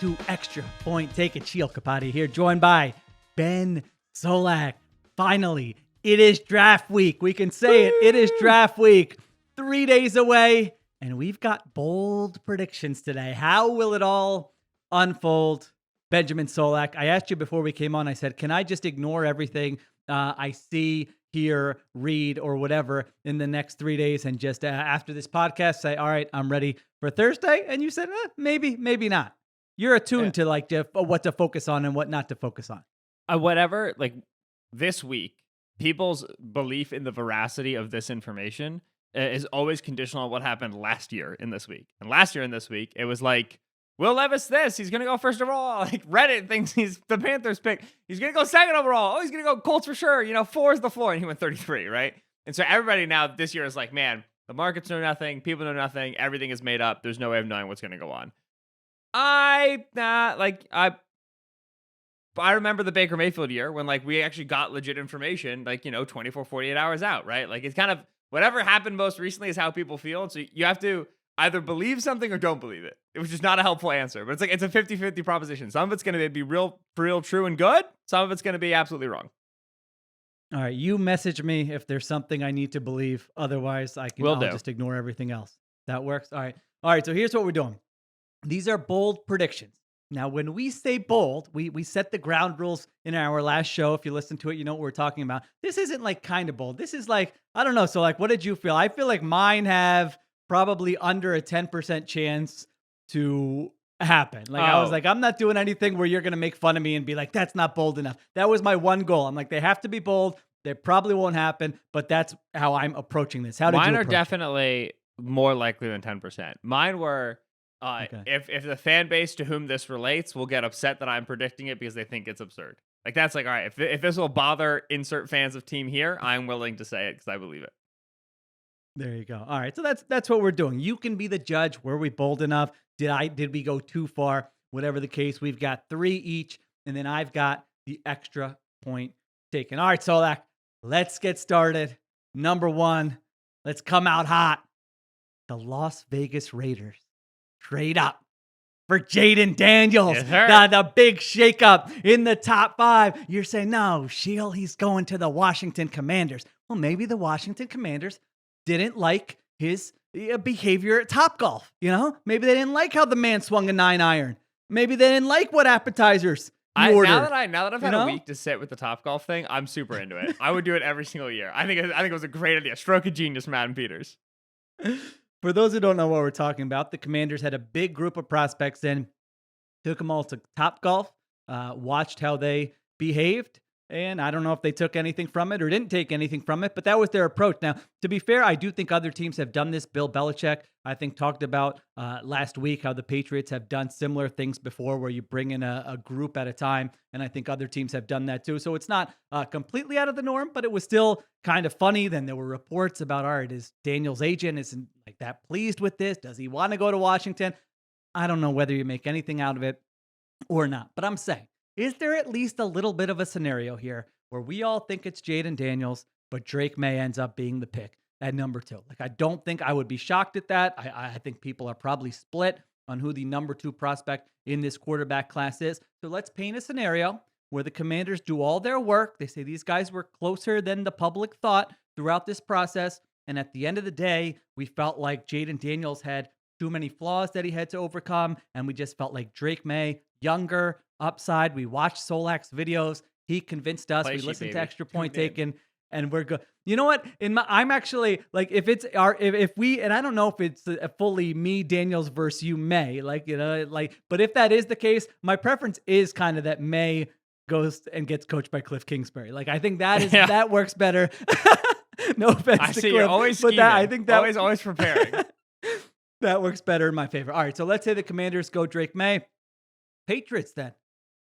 to Extra Point Taken. Sheil Kapadia here, joined by Ben Solak. Finally, it is draft week. We can say it. It is draft week. 3 days away, and we've got bold predictions today. How will it all unfold? Benjamin Solak, I asked you before we came on, I said, can I just ignore everything I see, hear, read, or whatever in the next 3 days and just after this podcast say, all right, I'm ready for Thursday? And you said, maybe not. You're attuned to like what to focus on and what not to focus on. Whatever, like this week, people's belief in the veracity of this information is always conditional on what happened last year in this week. And last year in this week, it was like, Will Levis he's going to go first overall. Like Reddit thinks he's the Panthers pick. He's going to go second overall. Oh, he's going to go Colts for sure. 4 is the floor. And he went 33, right? And so everybody now this year is like, man, the markets know nothing. People know nothing. Everything is made up. There's no way of knowing what's going to go on. I remember the Baker Mayfield year when like we actually got legit information, 24, 48 hours out, right? Like it's kind of whatever happened most recently is how people feel. And so you have to either believe something or don't believe it. It was just not a helpful answer, but it's a 50-50 proposition. Some of it's going to be real, true, and good. Some of it's going to be absolutely wrong. All right, you message me if there's something I need to believe. Otherwise, I'll just ignore everything else. That works? All right, so here's what we're doing. These are bold predictions. Now, when we say bold, we set the ground rules in our last show. If you listen to it, you know what we're talking about. This isn't like kind of bold. This is like, I don't know. So like, what did you feel? I feel like mine have probably under a 10% chance to happen. I was like, I'm not doing anything where you're going to make fun of me and be like, that's not bold enough. That was my one goal. I'm like, they have to be bold. They probably won't happen, but that's how I'm approaching this. How did mine you are approach definitely more likely than 10%. Mine were, Okay. if the fan base to whom this relates will get upset that I'm predicting it because they think it's absurd. Like that's like, all right, if this will bother insert fans of team here, I'm willing to say it because I believe it. There you go. All right. So that's what we're doing. You can be the judge. Were we bold enough? Did we go too far? Whatever the case, we've got 3 each, and then I've got the extra point taken. All right, Solak, let's get started. Number 1, let's come out hot. The Las Vegas Raiders trade up for Jayden Daniels. Yes, the big shakeup in the top 5. You're saying, no, Sheil, he's going to the Washington Commanders. Well, maybe the Washington Commanders didn't like his behavior at Topgolf. Maybe they didn't like how the man swung a 9-iron. Maybe they didn't like what appetizers he ordered. Now that I've had a week to sit with the Topgolf thing, I'm super into it. I would do it every single year. I think it was a great idea. Stroke of genius, Madden Peters. For those who don't know what we're talking about, the Commanders had a big group of prospects in, took them all to Topgolf, watched how they behaved, and I don't know if they took anything from it or didn't take anything from it, but that was their approach. Now, to be fair, I do think other teams have done this. Bill Belichick, I think, talked about last week how the Patriots have done similar things before where you bring in a group at a time, and I think other teams have done that too. So it's not completely out of the norm, but it was still kind of funny. Then there were reports about, all right, is Daniels' agent isn't like that pleased with this? Does he want to go to Washington? I don't know whether you make anything out of it or not, but I'm saying, is there at least a little bit of a scenario here where we all think it's Jayden Daniels, but Drake May ends up being the pick at number 2? Like, I don't think I would be shocked at that. I think people are probably split on who the number 2 prospect in this quarterback class is. So let's paint a scenario where the Commanders do all their work. They say these guys were closer than the public thought throughout this process. And at the end of the day, we felt like Jayden Daniels had too many flaws that he had to overcome. And we just felt like Drake May, younger, upside. We watched Solak's videos. He convinced us. We listened to Extra Point Taken, and we're good. You know what? I'm actually like, if we, and I don't know if it's a fully me, Daniels versus you, May, but if that is the case, my preference is kind of that May goes and gets coached by Cliff Kingsbury. Like, I think that is, that works better. No offense to Cliff, you're always scheming. I think that always preparing. That works better in my favor. All right. So let's say the Commanders go Drake May. Patriots then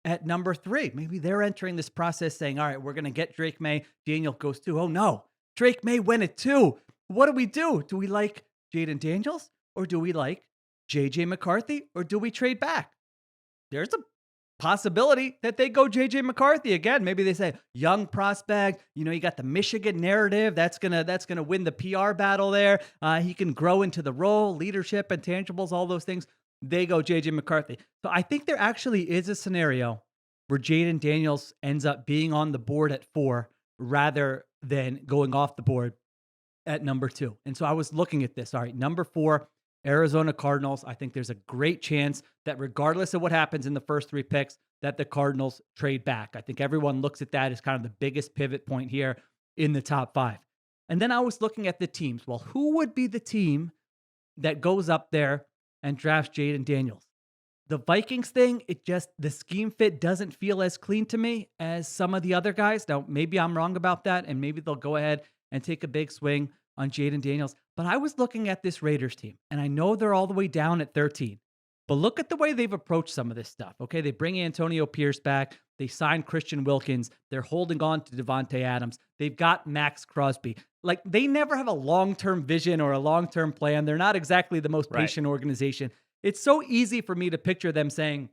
at number 3. Maybe they're entering this process saying, all right, we're going to get Drake May. Daniel goes 2. Oh no, Drake May went at 2. What do we do? Do we like Jayden Daniels or do we like JJ McCarthy or do we trade back? There's a possibility that they go JJ McCarthy again. Maybe they say young prospect, you got the Michigan narrative. That's going to win the PR battle there. He can grow into the role, leadership, intangibles, all those things. they go JJ McCarthy. So I think there actually is a scenario where Jayden Daniels ends up being on the board at 4 rather than going off the board at number 2. And so I was looking at this. All right, number 4, Arizona Cardinals. I think there's a great chance that regardless of what happens in the first 3 picks, that the Cardinals trade back. I think everyone looks at that as kind of the biggest pivot point here in the top 5. And then I was looking at the teams. Well, who would be the team that goes up there and drafts Jayden Daniels? The Vikings thing, the scheme fit doesn't feel as clean to me as some of the other guys. Now, maybe I'm wrong about that, and maybe they'll go ahead and take a big swing on Jayden Daniels. But I was looking at this Raiders team, and I know they're all the way down at 13. But look at the way they've approached some of this stuff. Okay, they bring Antonio Pierce back. They signed Christian Wilkins. They're holding on to Devontae Adams. They've got Max Crosby. Like, they never have a long-term vision or a long-term plan. They're not exactly the most patient organization. It's so easy for me to picture them saying,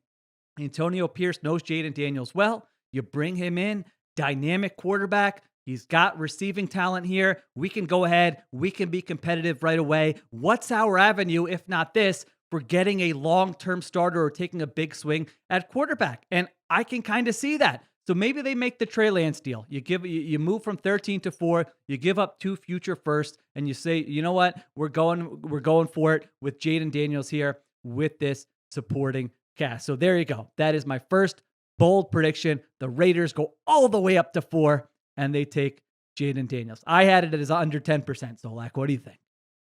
Antonio Pierce knows Jayden Daniels well. You bring him in, dynamic quarterback. He's got receiving talent here. We can go ahead. We can be competitive right away. What's our avenue, if not this, for getting a long-term starter or taking a big swing at quarterback? And I can kind of see that. So maybe they make the Trey Lance deal. You move from 13 to 4. You give up 2 future firsts, and you say, you know what? We're going for it with Jayden Daniels here with this supporting cast. So there you go. That is my first bold prediction. The Raiders go all the way up to 4, and they take Jayden Daniels. I had it as under 10%. Solak, what do you think?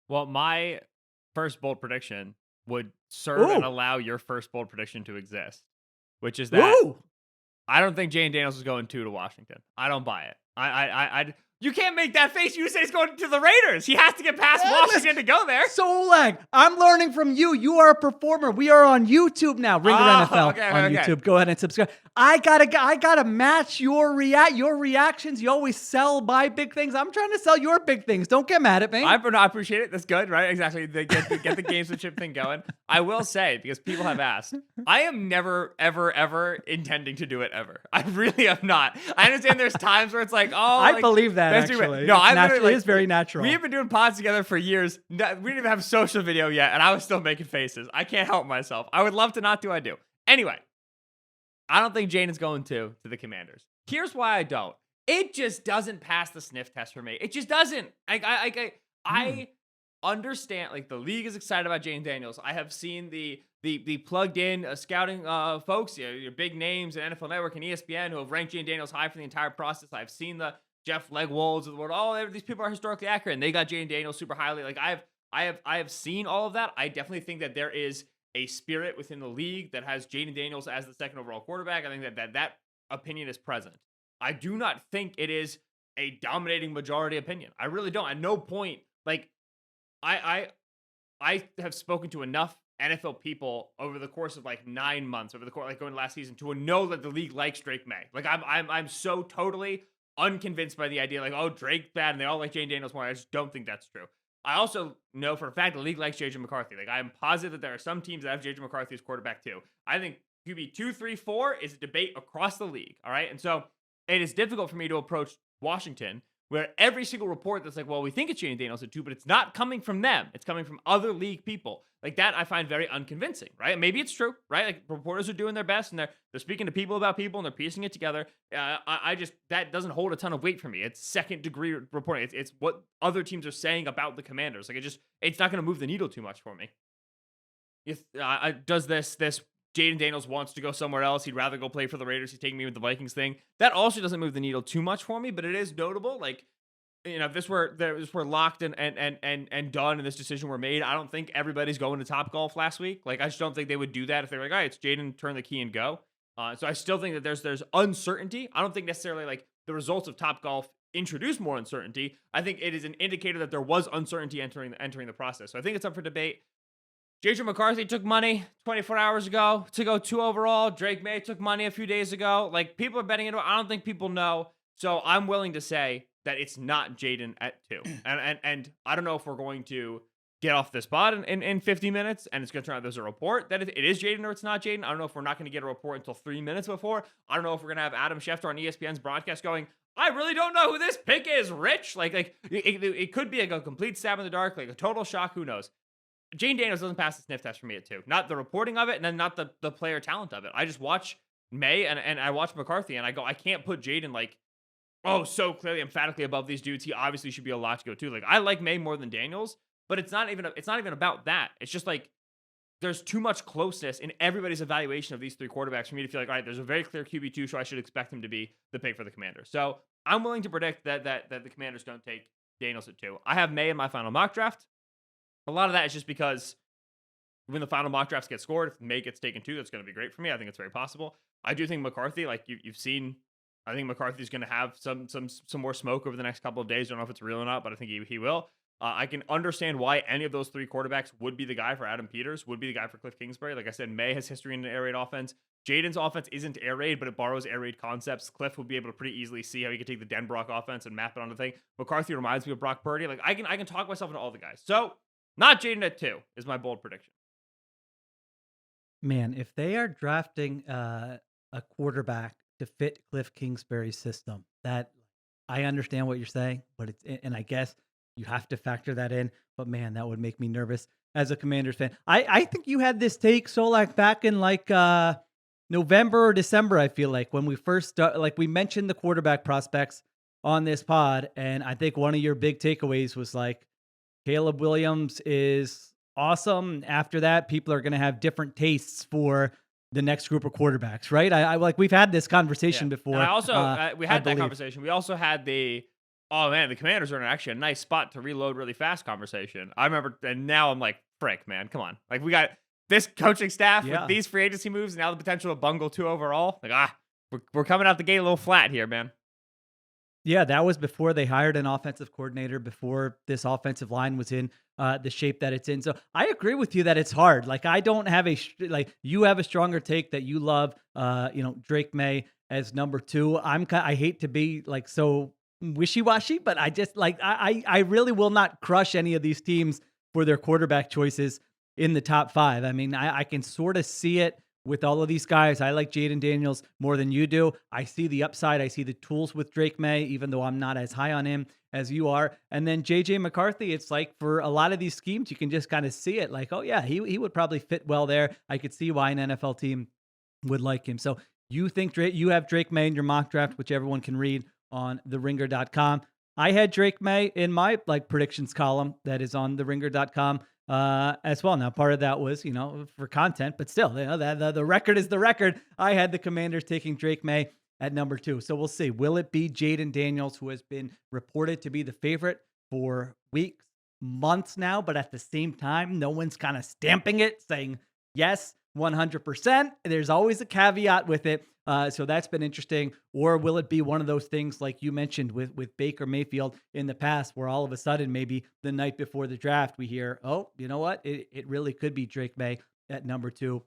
Well, my first bold prediction would serve and allow your first bold prediction to exist, which is that I don't think Jayden Daniels is going 2 to Washington. I don't buy it. You can't make that face. You say he's going to the Raiders. He has to get past Washington to go there. Solak, I'm learning from you. You are a performer. We are on YouTube now. Ringer NFL on YouTube. Go ahead and subscribe. I gotta match your reactions. You always sell my big things. I'm trying to sell your big things. Don't get mad at me. I appreciate it. That's good, right? Exactly. They get the gamesmanship thing going. I will say, because people have asked, I am never, ever, ever intending to do it ever. I really am not. I understand there's times where it's like, I believe that. Actually, no, it is very natural. We have been doing pods together for years. We didn't even have social video yet, and I was still making faces. I can't help myself. I would love to not do. I do. Anyway, I don't think Jayden's going to the Commanders. Here's why I don't. It just doesn't pass the sniff test for me. It just doesn't. I understand. Like, the league is excited about Jayden Daniels. I have seen the plugged in scouting folks, your big names at NFL Network and ESPN who have ranked Jayden Daniels high for the entire process. I've seen the Jeff Legwolds of the world. Oh, these people are historically accurate, and they got Jayden Daniels super highly. Like, I have seen all of that. I definitely think that there is a spirit within the league that has Jayden Daniels as the second overall quarterback. I think that opinion is present. I do not think it is a dominating majority opinion. I really don't. At no point, like, I have spoken to enough NFL people over the course of like 9 months, over the course, like going to last season, to know that the league likes Drake May. Like, I'm so totally unconvinced by the idea, like, oh, Drake's bad and they all like Jayden Daniels more. I just don't think that's true. I also know for a fact the league likes JJ McCarthy. Like, I'm positive that there are some teams that have JJ McCarthy as quarterback too. I think QB 2, 3, 4 is a debate across the league. All right. And so it is difficult for me to approach Washington, where every single report that's like, well, we think it's Jayden Daniels at 2, but it's not coming from them. It's coming from other league people. Like, that I find very unconvincing, right? Maybe it's true, right? Like, reporters are doing their best and they're speaking to people about people and they're piecing it together. That doesn't hold a ton of weight for me. It's second degree reporting. It's what other teams are saying about the Commanders. Like, it's not going to move the needle too much for me. Does this Jayden Daniels wants to go somewhere else. He'd rather go play for the Raiders. He's taking me with the Vikings thing. That also doesn't move the needle too much for me, but it is notable. Like, if this were locked and done and this decision were made, I don't think everybody's going to Topgolf last week. Like, I just don't think they would do that if they were like, all right, it's Jayden, turn the key and go. So I still think that there's uncertainty. I don't think necessarily like the results of Topgolf introduce more uncertainty. I think it is an indicator that there was uncertainty entering the process. So I think it's up for debate. JJ McCarthy took money 24 hours ago to go 2 overall. Drake May took money a few days ago. Like, people are betting into it. I don't think people know. So I'm willing to say that it's not Jayden at 2. And I don't know if we're going to get off this pod in 50 minutes and it's going to turn out there's a report that it is Jayden or it's not Jayden. I don't know if we're not going to get a report until 3 minutes before. I don't know if we're going to have Adam Schefter on ESPN's broadcast going, I really don't know who this pick is, Rich. Like it could be like a complete stab in the dark, like a total shock. Who knows? Jayden Daniels doesn't pass the sniff test for me at 2. Not the reporting of it, and then not the player talent of it. I just watch May and I watch McCarthy, and I go, I can't put Jayden like, oh, so clearly emphatically above these dudes. He obviously should be a lot to go too. Like I like May more than Daniels, but it's not even about that. It's just like there's too much closeness in everybody's evaluation of these 3 quarterbacks for me to feel like, all right, there's a very clear QB2, so I should expect him to be the pick for the Commanders. So I'm willing to predict that the Commanders don't take Daniels at 2. I have May in my final mock draft. A lot of that is just because when the final mock drafts get scored, if May gets taken 2, that's going to be great for me. I think it's very possible. I do think McCarthy, like you've seen, I think McCarthy's going to have some more smoke over the next couple of days. Don't know if it's real or not, but I think he will. I can understand why any of those 3 quarterbacks would be the guy for Adam Peters, would be the guy for Cliff Kingsbury. Like I said, May has history in an air raid offense. Jayden's offense isn't air raid, but it borrows air raid concepts. Cliff would be able to pretty easily see how he could take the Denbrock offense and map it onto the thing. McCarthy reminds me of Brock Purdy. Like I can talk myself into all the guys. So not Jayden at 2 is my bold prediction. Man, if they are drafting a quarterback to fit Cliff Kingsbury's system, that I understand what you're saying, but and I guess you have to factor that in. But man, that would make me nervous as a Commanders fan. I think you had this take, Solak, back in like November or December. I feel like when we first start, like we mentioned the quarterback prospects on this pod, and I think one of your big takeaways was like Caleb Williams is awesome. After that, people are going to have different tastes for the next group of quarterbacks, right? I like we've had this conversation before. And I also we had that believe. conversation. We also had the oh man, the Commanders are in actually a nice spot to reload really fast conversation. I remember, and now I'm like, frick, man, come on. Like we got this coaching staff with these free agency moves, and now the potential to bungle 2 overall. Like we're coming out the gate a little flat here, man. Yeah, that was before they hired an offensive coordinator, before this offensive line was in the shape that it's in. So I agree with you that it's hard. Like I don't have like you have a stronger take that you love, Drake May as number 2. I hate to be like so wishy-washy, but I just like, I really will not crush any of these teams for their quarterback choices in the top 5. I mean, I can sort of see it with all of these guys. I like Jayden Daniels more than you do. I see the upside. I see the tools with Drake May, even though I'm not as high on him as you are. And then JJ McCarthy, it's like for a lot of these schemes, you can just kind of see it like, oh yeah, he would probably fit well there. I could see why an NFL team would like him. So you think you have Drake May in your mock draft, which everyone can read on theringer.com. I had Drake May in my like predictions column that is on theringer.com. As well. Now, part of that was, for content, but still, the record is the record. I had the Commanders taking Drake May at number 2. So we'll see. Will it be Jayden Daniels, who has been reported to be the favorite for weeks, months now, but at the same time, no one's kind of stamping it, saying yes, 100%. There's always a caveat with it. So that's been interesting. Or will it be one of those things like you mentioned with Baker Mayfield in the past, where all of a sudden, maybe the night before the draft, we hear, oh, you know what? It really could be Drake May at number 2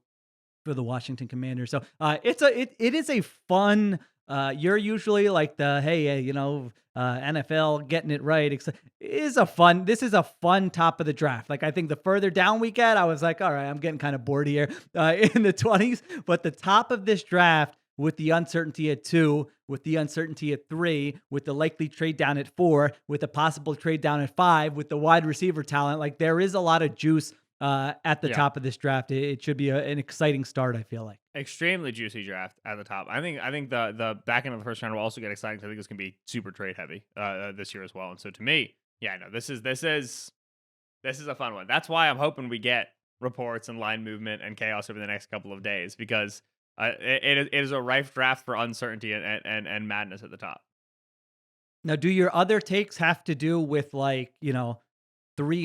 for the Washington Commanders. So it is a fun. You're usually like the NFL getting it right. This is a fun top of the draft. Like I think the further down we get, I was like, all right, I'm getting kind of bored here in the 20s. But the top of this draft, with the uncertainty at 2, with the uncertainty at 3, with the likely trade down at 4, with the possible trade down at 5, with the wide receiver talent, like there is a lot of juice at the top of this draft. It should be an exciting start, I feel like. Extremely juicy draft at the top. I think the back end of the first round will also get exciting. I think it's going to be super trade heavy this year as well. And so to me, this is a fun one. That's why I'm hoping we get reports and line movement and chaos over the next couple of days, because it is a rife draft for uncertainty and madness at the top. Now, do your other takes have to do with 3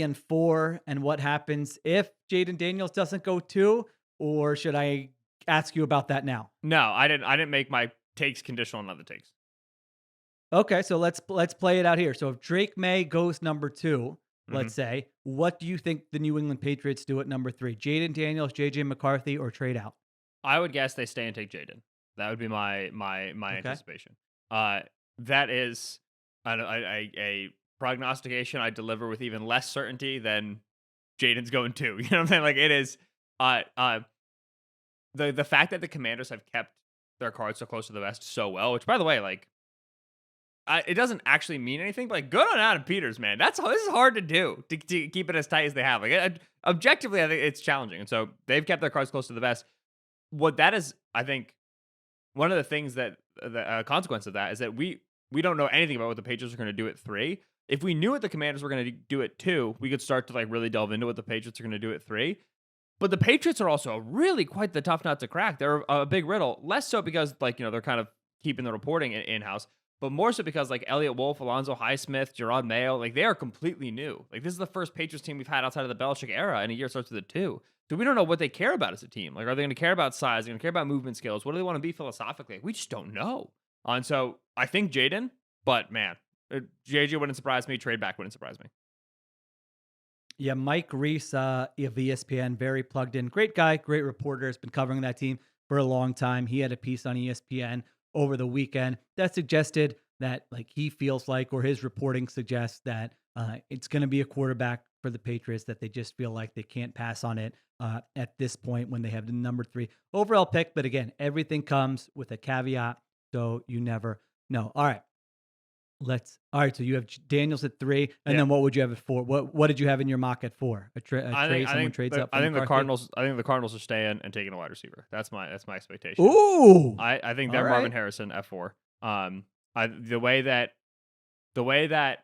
and 4 and what happens if Jayden Daniels doesn't go 2, or should I ask you about that now? No, I didn't make my takes conditional on other takes. Okay, so let's play it out here. So if Drake May goes number 2, let's say, what do you think the New England Patriots do at number 3? Jayden Daniels, JJ McCarthy, or trade out? I would guess they stay and take Jayden. That would be my anticipation. That is a prognostication I deliver with even less certainty than Jayden's going 2. You know what I'm saying? Like it is the fact that the Commanders have kept their cards so close to the vest so well, which by the way, like it doesn't actually mean anything, but like good on Adam Peters, man. This is hard to do to keep it as tight as they have. Like objectively, I think it's challenging. And so they've kept their cards close to the vest. What that is, I think, one of the things that the consequence of that is that we don't know anything about what the Patriots are going to do at 3. If we knew what the Commanders were going to do at 2, we could start to like really delve into what the Patriots are going to do at 3. But the Patriots are also really quite the tough nut to crack. They're a big riddle. Less so because they're kind of keeping the reporting in-house, but more so because like Elliott Wolf, Alonzo Highsmith, Gerard Mayo, like they are completely new. Like this is the first Patriots team we've had outside of the Belichick era, and a year starts with a 2. So we don't know what they care about as a team. Like, are they going to care about size? Are they going to care about movement skills? What do they want to be philosophically? We just don't know. And so I think Jayden, but man, JJ wouldn't surprise me. Trade back wouldn't surprise me. Yeah, Mike Reese of ESPN, very plugged in. Great guy, great reporter. Has been covering that team for a long time. He had a piece on ESPN over the weekend that suggested that like he feels like, or his reporting suggests that it's going to be a quarterback for the Patriots, that they just feel like they can't pass on it at this point when they have the number 3 overall pick. But again, everything comes with a caveat, so you never know. All right. So you have Daniels at 3, and then what would you have at 4? What did you have in your mock at 4? Someone trades up. I think the Cardinals are staying and taking a wide receiver. That's my expectation. Ooh, I think they're Marvin Harrison at 4. The way that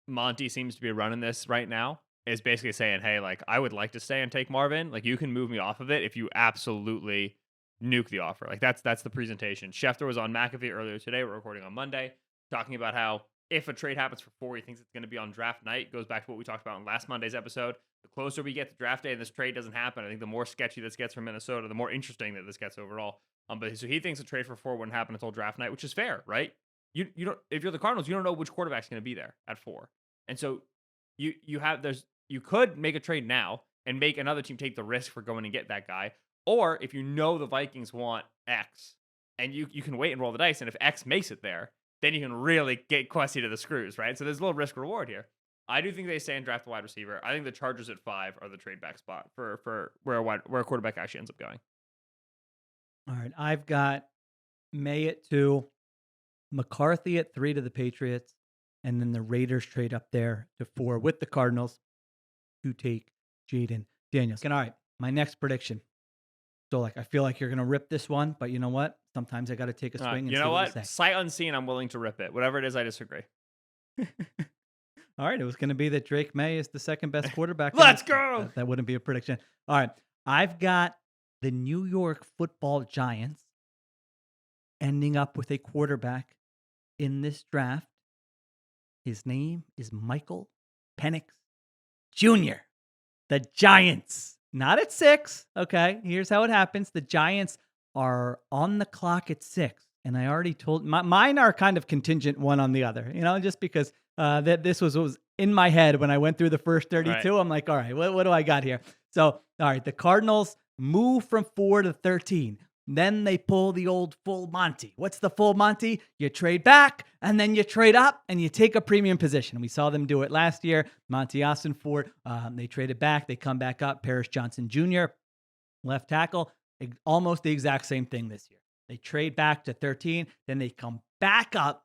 Monty seems to be running this right now is basically saying, hey, like I would like to stay and take Marvin. Like you can move me off of it if you absolutely nuke the offer. Like that's the presentation. Schefter was on McAfee earlier today. We're recording on Monday, talking about how if a trade happens for 4, he thinks it's going to be on draft night. Goes back to what we talked about in last Monday's episode. The closer we get to draft day and this trade doesn't happen, I think the more sketchy this gets for Minnesota, the more interesting that this gets overall. But so he thinks a trade for 4 wouldn't happen until draft night, which is fair, right? You don't, if you're the Cardinals, you don't know which quarterback's going to be there at 4. And so you could make a trade now and make another team take the risk for going and get that guy. Or if you know the Vikings want X and you can wait and roll the dice, and if X makes it there, then you can really get Quessy to the screws, right? So there's a little risk reward here. I do think they stay and draft a wide receiver. I think the Chargers at 5 are the trade back spot for where a quarterback actually ends up going. All right, I've got May at 2, McCarthy at 3 to the Patriots, and then the Raiders trade up there to 4 with the Cardinals to take Jayden Daniels. And all right, my next prediction. So I feel like you're going to rip this one, but you know what? Sometimes I got to take a swing. And you know what? Sight unseen, I'm willing to rip it. Whatever it is, I disagree. All right, it was going to be that Drake May is the second best quarterback. Let's go. That wouldn't be a prediction. All right, I've got the New York Football Giants ending up with a quarterback in this draft. His name is Michael Penix Jr. The Giants, not at 6. Okay, here's how it happens. The Giants are on the clock at 6. And I already told mine are kind of contingent one on the other, just because that this was in my head when I went through the first 32. Right. I'm like, all right, what do I got here? So, all right, the Cardinals move from 4 to 13. Then they pull the old full Monty. What's the full Monty? You trade back, and then you trade up, and you take a premium position. We saw them do it last year. Monty Austin Ford, they traded back. They come back up. Paris Johnson Jr., left tackle, almost the exact same thing this year. They trade back to 13. Then they come back up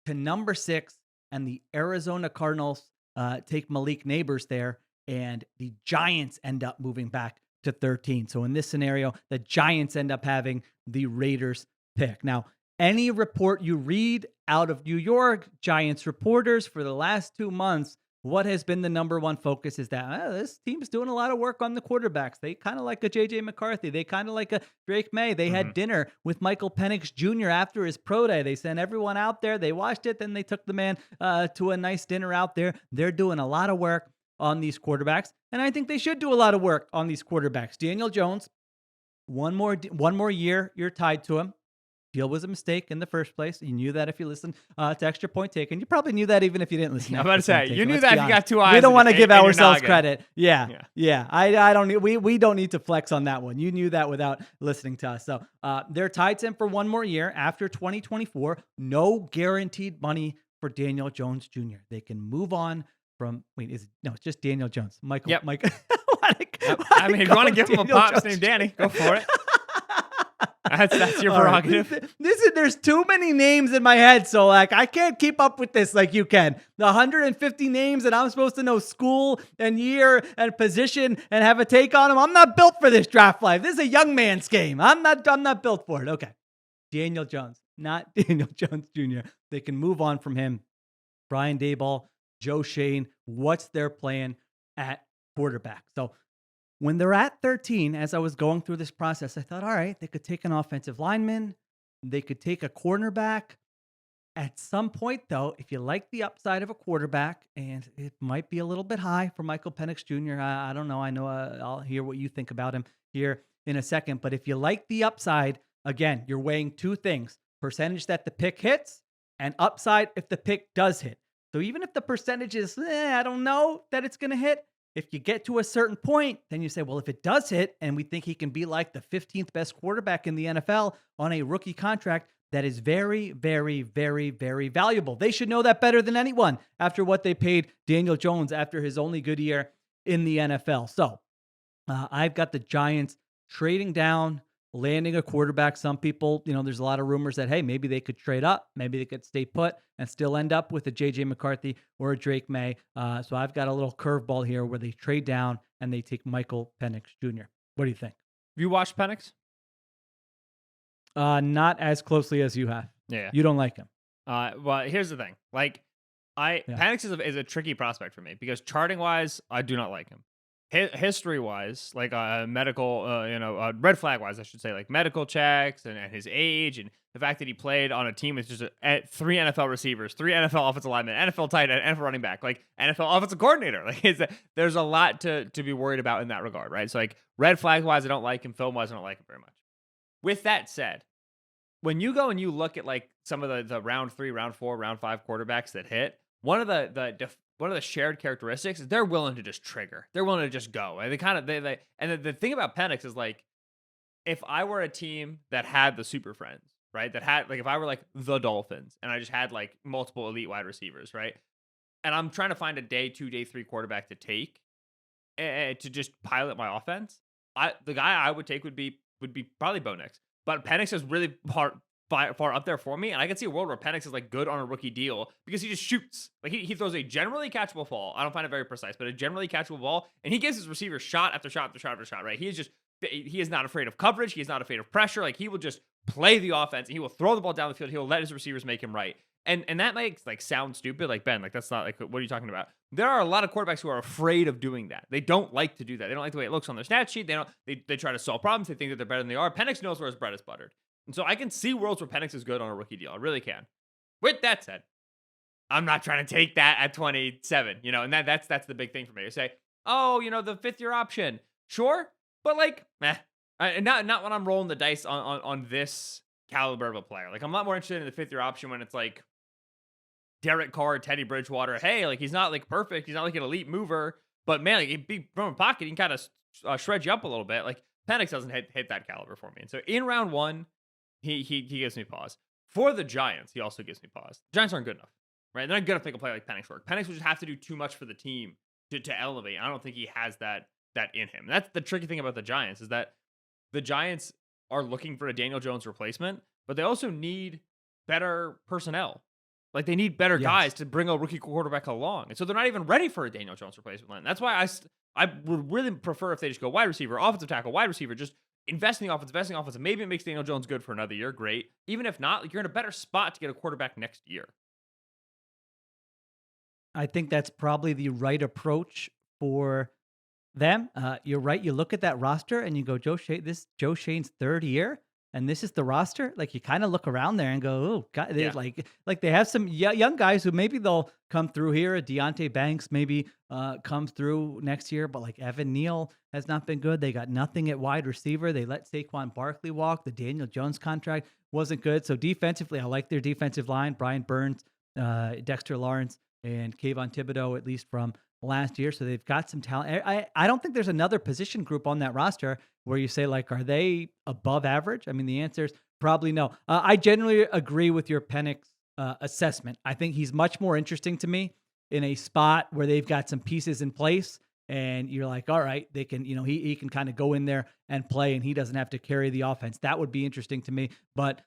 to number 6, and the Arizona Cardinals take Malik Neighbors there, and the Giants end up moving back to 13. So in this scenario, the Giants end up having the Raiders pick. Now, any report you read out of New York, Giants reporters for the last 2 months, what has been the number one focus is that this team's doing a lot of work on the quarterbacks. They kind of like a J.J. McCarthy. They kind of like a Drake May. They had dinner with Michael Penix Jr. after his pro day. They sent everyone out there. They watched it. Then they took the man to a nice dinner out there. They're doing a lot of work on these quarterbacks, and I think they should do a lot of work on these quarterbacks. Daniel Jones, one more year, you're tied to him. Deal was a mistake in the first place. You knew that if you listened to Extra Point Taken. You probably knew that even if you didn't listen. I'm about to say, you knew that if you got 2 eyes. We don't want to give ourselves credit. Yeah. I don't need. We don't need to flex on that one. You knew that without listening to us. So they're tied to him for one more year after 2024. No guaranteed money for Daniel Jones Jr. They can move on from. It's just Daniel Jones. Michael. Yep. Michael. I mean, if you want to give him a pop named Danny, go for it. That's your All right. prerogative. There's too many names in my head, so like I can't keep up with this like you can. The 150 names and I'm supposed to know school and year and position and have a take on them. I'm not built for this draft life. This is a young man's game. I'm not built for it. Okay. Daniel Jones, not Daniel Jones Jr. They can move on from him. Brian Daboll, Joe Shane, what's their plan at quarterback? So when they're at 13, as I was going through this process, I thought, all right, they could take an offensive lineman. They could take a cornerback. At some point, though, if you like the upside of a quarterback, and it might be a little bit high for Michael Penix Jr., I don't know. I know I'll hear what you think about him here in a second. But if you like the upside, again, you're weighing two things: percentage that the pick hits and upside if the pick does hit. So even if the percentage is, I don't know that it's going to hit, if you get to a certain point, then you say, well, if it does hit and we think he can be like the 15th best quarterback in the NFL on a rookie contract, that is very, very, very, very valuable. They should know that better than anyone after what they paid Daniel Jones after his only good year in the NFL. So I've got the Giants trading down, landing a quarterback. Some people, there's a lot of rumors that, hey, maybe they could trade up, maybe they could stay put and still end up with a J.J. McCarthy or a Drake May. So I've got a little curveball here where they trade down and they take Michael Penix Jr. What do you think? Have you watched Penix? Not as closely as you have. Yeah. You don't like him. Well, here's the thing. Like, Penix is a tricky prospect for me because charting wise, I do not like him. History wise, like medical, red flag wise, I should say, like medical checks and his age and the fact that he played on a team with just three NFL receivers, three NFL offensive linemen, NFL tight end, NFL running back, like NFL offensive coordinator. Like, there's a lot to be worried about in that regard, right? So, like, red flag wise, I don't like him. Film wise, I don't like him very much. With that said, when you go and you look at like some of the round 3, round 4, round 5 quarterbacks that hit, one of the shared characteristics is they're willing to just trigger. They're willing to just go. And the thing about Penix is, like, if I were a team that had the super friends, right? That had, like, if I were like the Dolphins and I just had like multiple elite wide receivers, right? And I'm trying to find a day 2, day 3 quarterback to take to just pilot my offense, the guy I would take would be probably Bo Nix. But Penix is really far up there for me, and I can see a world where Penix is like good on a rookie deal because he just shoots. Like, he throws a generally catchable ball. I don't find it very precise, but a generally catchable ball, and he gives his receivers shot after shot after shot after shot. Right? He is not afraid of coverage. He is not afraid of pressure. Like, he will just play the offense, and he will throw the ball down the field. He will let his receivers make him right. And that makes, like, sound stupid. Like, Ben, like, that's not, like, what are you talking about? There are a lot of quarterbacks who are afraid of doing that. They don't like to do that. They don't like the way it looks on their stat sheet. They try to solve problems. They think that they're better than they are. Penix knows where his bread is buttered. And so I can see worlds where Penix is good on a rookie deal. I really can. With that said, I'm not trying to take that at 27, and that's the big thing for me. To say, oh, the 5th-year option. Sure, but like, not when I'm rolling the dice on this caliber of a player. Like, I'm a lot more interested in the 5th-year option when it's like Derek Carr, Teddy Bridgewater. Hey, like, he's not like perfect. He's not like an elite mover, but man, like, he'd be from a pocket, he can kind of shred you up a little bit. Like, Penix doesn't hit that caliber for me. And so in round 1, he gives me pause. For the Giants, he also gives me pause. The Giants aren't good enough, right? They're not good enough to make a play like Penix work. Penix would just have to do too much for the team to elevate. I don't think he has that in him. And that's the tricky thing about the Giants, is that the Giants are looking for a Daniel Jones replacement, but they also need better personnel. Like, they need better guys to bring a rookie quarterback along. And so they're not even ready for a Daniel Jones replacement. And that's why I would really prefer if they just go wide receiver, offensive tackle, wide receiver, just invest in the offense, and maybe it makes Daniel Jones good for another year. Great. Even if not, like, you're in a better spot to get a quarterback next year. I think that's probably the right approach for them. You're right. You look at that roster and you go, this is Joe Shane's 3rd year, and this is the roster. Like, you kind of look around there and go, oh, God, like they have some young guys who maybe they'll come through here. Deontay Banks maybe comes through next year, but like Evan Neal has not been good. They got nothing at wide receiver. They let Saquon Barkley walk. The Daniel Jones contract wasn't good. So defensively, I like their defensive line. Brian Burns, Dexter Lawrence, and Kayvon Thibodeau, at least from last year. So they've got some talent. I don't think there's another position group on that roster where you say, like, are they above average? I mean, the answer is probably no. I generally agree with your Penix assessment. I think he's much more interesting to me in a spot where they've got some pieces in place and you're like, all right, they can, he can kind of go in there and play, and he doesn't have to carry the offense. That would be interesting to me. But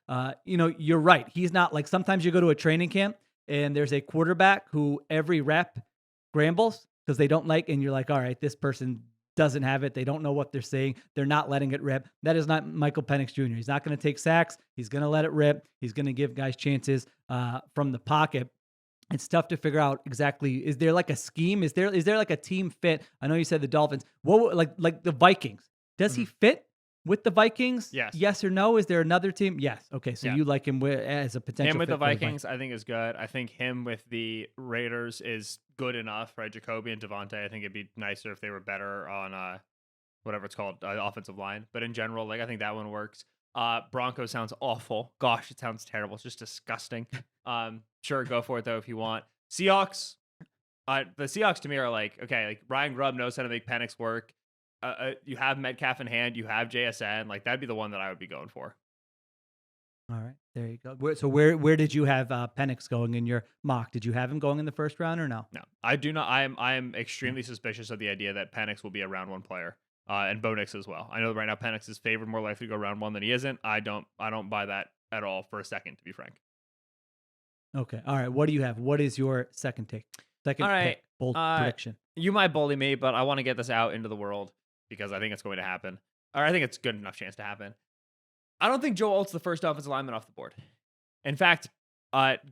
you're right. He's not like, sometimes you go to a training camp and there's a quarterback who every rep grambles because they don't like, and you're like, all right, this person doesn't have it. They don't know what they're saying. They're not letting it rip. That is not Michael Penix Jr. He's not going to take sacks. He's going to let it rip. He's going to give guys chances from the pocket. It's tough to figure out exactly. Is there like a scheme? Is there like a team fit? I know you said the Dolphins. What like the Vikings? Does he fit with the Vikings? Yes. Yes or no? Is there another team? Yes. Okay. So Yeah. you like him as a potential. Him with fit the for Vikings, I think is good. I think him with the Raiders is good enough, right? Jacoby and Devontae, I think it'd be nicer if they were better on whatever it's called, offensive line. But in general, like I think that one works. Broncos sounds awful. Gosh, it sounds terrible. It's just disgusting. Sure, go for it though if you want. Seahawks. The Seahawks to me are like, okay, like Ryan Grubb knows how to make Penix work. You have Metcalf in hand. You have JSN. Like that'd be the one that I would be going for. All right, there you go. So where did you have Penix going in your mock? Did you have him going in the first round or no? No, I do not. I am extremely suspicious of the idea that Penix will be a round one player, and Bo Nix as well. I know right now Penix is favored more likely to go round one than he isn't. I don't buy that at all for a second, to be frank. Okay. All right. What do you have? What is your second take? Second all right. pick, bold prediction. You might bully me, but I want to get this out into the world because I think it's going to happen. Or I think it's good enough chance to happen. I don't think Joe Alt's the first offensive lineman off the board. In fact,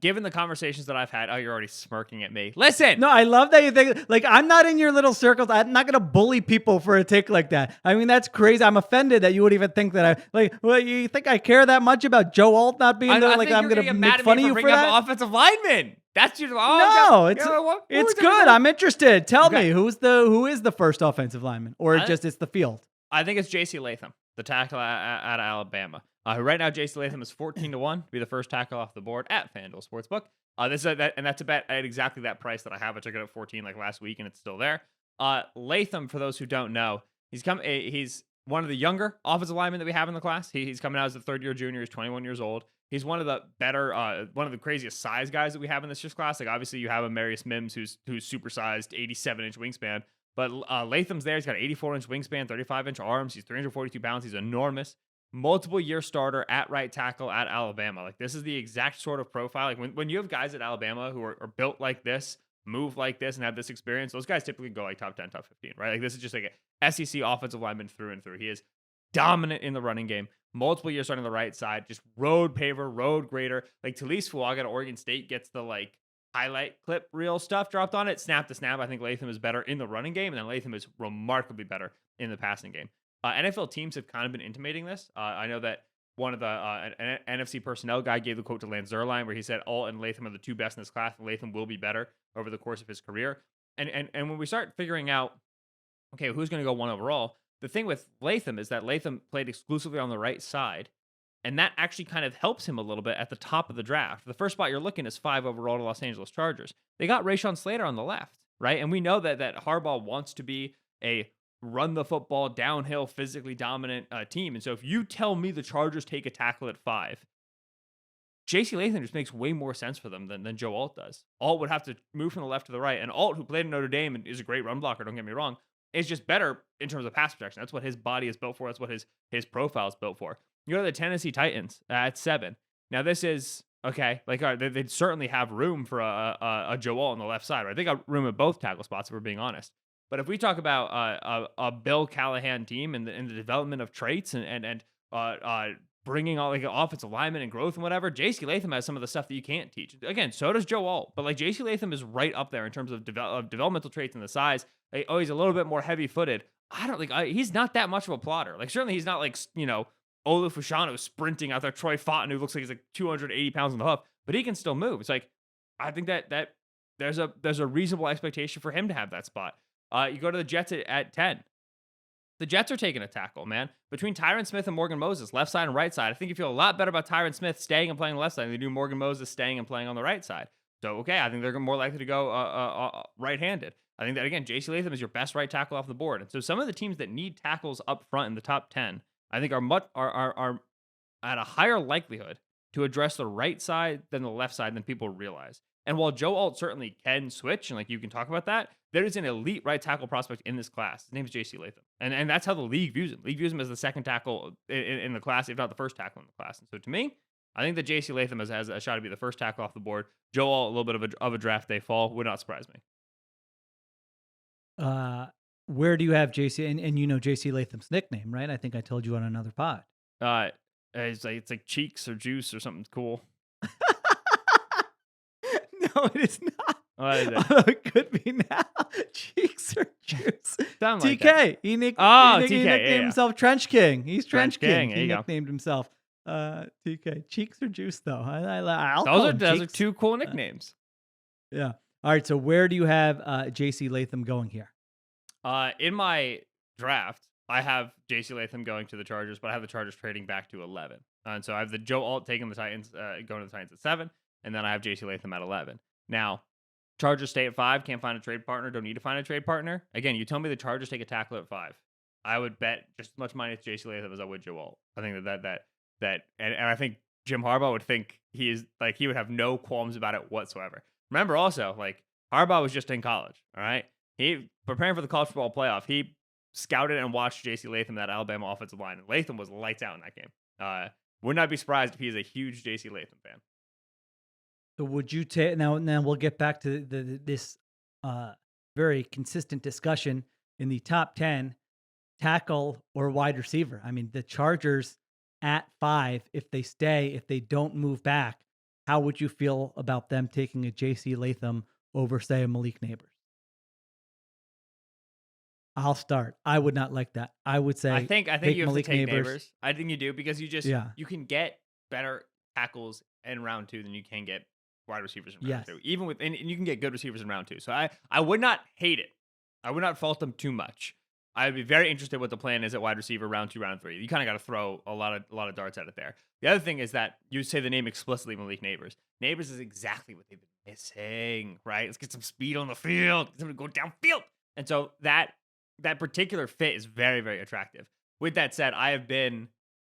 given the conversations that I've had, you're already smirking at me. Listen! No, I love that you think, like, I'm not in your little circles. I'm not going to bully people for a take like that. I mean, that's crazy. I'm offended that you would even think that well, you think I care that much about Joe Alt not being there? Like, I'm going to make fun of you for that? Offensive lineman. That's your it's good. I'm interested. Tell me who is the first offensive lineman, or it's the field? I think it's J.C. Latham, the tackle out of Alabama. Right now, J.C. Latham is 14-1 to be the first tackle off the board at FanDuel Sportsbook. That's a bet at exactly that price that I have. I took it at 14 like last week, and it's still there. Latham, for those who don't know, he's one of the younger offensive linemen that we have in the class. He's coming out as a third-year junior. He's 21 years old. He's one of the better, one of the craziest size guys that we have in this year's class. Like obviously, you have a Marius Mims who's supersized, 87-inch wingspan. But Latham's there. He's got 84-inch wingspan, 35-inch arms. He's 342 pounds. He's enormous. Multiple year starter at right tackle at Alabama. Like this is the exact sort of profile. Like when you have guys at Alabama who are built like this, move like this, and have this experience, those guys typically go like top 10, top 15, right? Like this is just like a SEC offensive lineman through and through. He is dominant in the running game. Multiple years starting on the right side, just road paver, road grader. Like Talise Fuaga at Oregon State gets the like highlight clip reel stuff dropped on it, snap to snap. I think Latham is better in the running game, and then Latham is remarkably better in the passing game. NFL teams have kind of been intimating this. I know that one of the an NFC personnel guy gave the quote to Lance Zierlein where he said Alt and Latham are the two best in this class, and Latham will be better over the course of his career. And when we start figuring out, okay, who's going to go one overall, the thing with Latham is that Latham played exclusively on the right side, and that actually kind of helps him a little bit at the top of the draft. The first spot you're looking is 5 overall to Los Angeles Chargers. They got Rashawn Slater on the left, right? And we know that Harbaugh wants to be a run the football, downhill, physically dominant team. And so if you tell me the Chargers take a tackle at 5, J.C. Latham just makes way more sense for them than Joe Alt does. Alt would have to move from the left to the right. And Alt, who played in Notre Dame and is a great run blocker, don't get me wrong, is just better in terms of pass protection. That's what his body is built for. That's what his profile is built for. You go to the Tennessee Titans at 7. Now this is, okay, like they'd certainly have room for a Joe Alt on the left side, right? They got room at both tackle spots, if we're being honest. But if we talk about a Bill Callahan team and the development of traits and bringing all like offensive alignment and growth and whatever, J.C. Latham has some of the stuff that you can't teach. Again, so does Joe Alt, but like J.C. Latham is right up there in terms of developmental traits and the size. Like, he's a little bit more heavy-footed. I don't think he's not that much of a plotter. Like certainly he's not like Olu Fashanu sprinting out there. Troy Fotton, who looks like he's like 280 pounds on the hoof, but he can still move. It's like I think that there's a reasonable expectation for him to have that spot. You go to the Jets at 10. The Jets are taking a tackle, man. Between Tyron Smith and Morgan Moses, left side and right side, I think you feel a lot better about Tyron Smith staying and playing on the left side than you do Morgan Moses staying and playing on the right side. So, okay, I think they're more likely to go right-handed. I think that, again, J.C. Latham is your best right tackle off the board. And so some of the teams that need tackles up front in the top 10, I think are at a higher likelihood to address the right side than the left side than people realize. And while Joe Alt certainly can switch, and like you can talk about that, there is an elite right tackle prospect in this class. His name is JC Latham. And that's how the league views him. League views him as the second tackle in the class, if not the first tackle in the class. And so to me, I think that JC Latham has a shot to be the first tackle off the board. Joe Alt, a little bit of a draft day fall, would not surprise me. Where do you have JC? And you know JC Latham's nickname, right? I think I told you on another pod. It's like cheeks or juice or something cool. No, it is not. What is it? Although it could be now. Cheeks or juice. Sound TK. like that. He TK, nicknamed himself Trench King. He's Trench King. There He you go. nicknamed himself TK. Cheeks or juice, though. I'll Those call are him those are Cheeks. two cool nicknames. Yeah. All right. So where do you have JC Latham going here? In my draft, I have JC Latham going to the Chargers, but I have the Chargers trading back to 11. And so I have the Joe Alt taking the Titans, going to the Titans at 7, and then I have JC Latham at 11. Now, Chargers stay at 5, can't find a trade partner, don't need to find a trade partner. Again, you tell me the Chargers take a tackle at 5. I would bet just as much money at JC Latham as I would Joe Alt. I think that and I think Jim Harbaugh would think he would have no qualms about it whatsoever. Remember also, like, Harbaugh was just in college, all right? He preparing for the college football playoff. He scouted and watched JC Latham, that Alabama offensive line, and Latham was lights out in that game. Would not be surprised if he is a huge JC Latham fan. So would you take now we'll get back to this very consistent discussion in the top 10 tackle or wide receiver. I mean, the Chargers at 5, if they don't move back, how would you feel about them taking a JC Latham over, say, a Malik Neighbors? I'll start. I would not like that. I would say I think you have Malik to take Neighbors. Neighbors. I think you do, because you can get better tackles in round 2 than you can get wide receivers in round 2. Even and you can get good receivers in round 2. So I would not hate it. I would not fault them too much. I would be very interested what the plan is at wide receiver round 2, round 3. You kind of got to throw a lot of darts at it there. The other thing is that you say the name explicitly, Malik Neighbors. Neighbors is exactly what they've been missing, right? Let's get some speed on the field. Get somebody to go downfield. And so that particular fit is very, very attractive. With that said, I have been,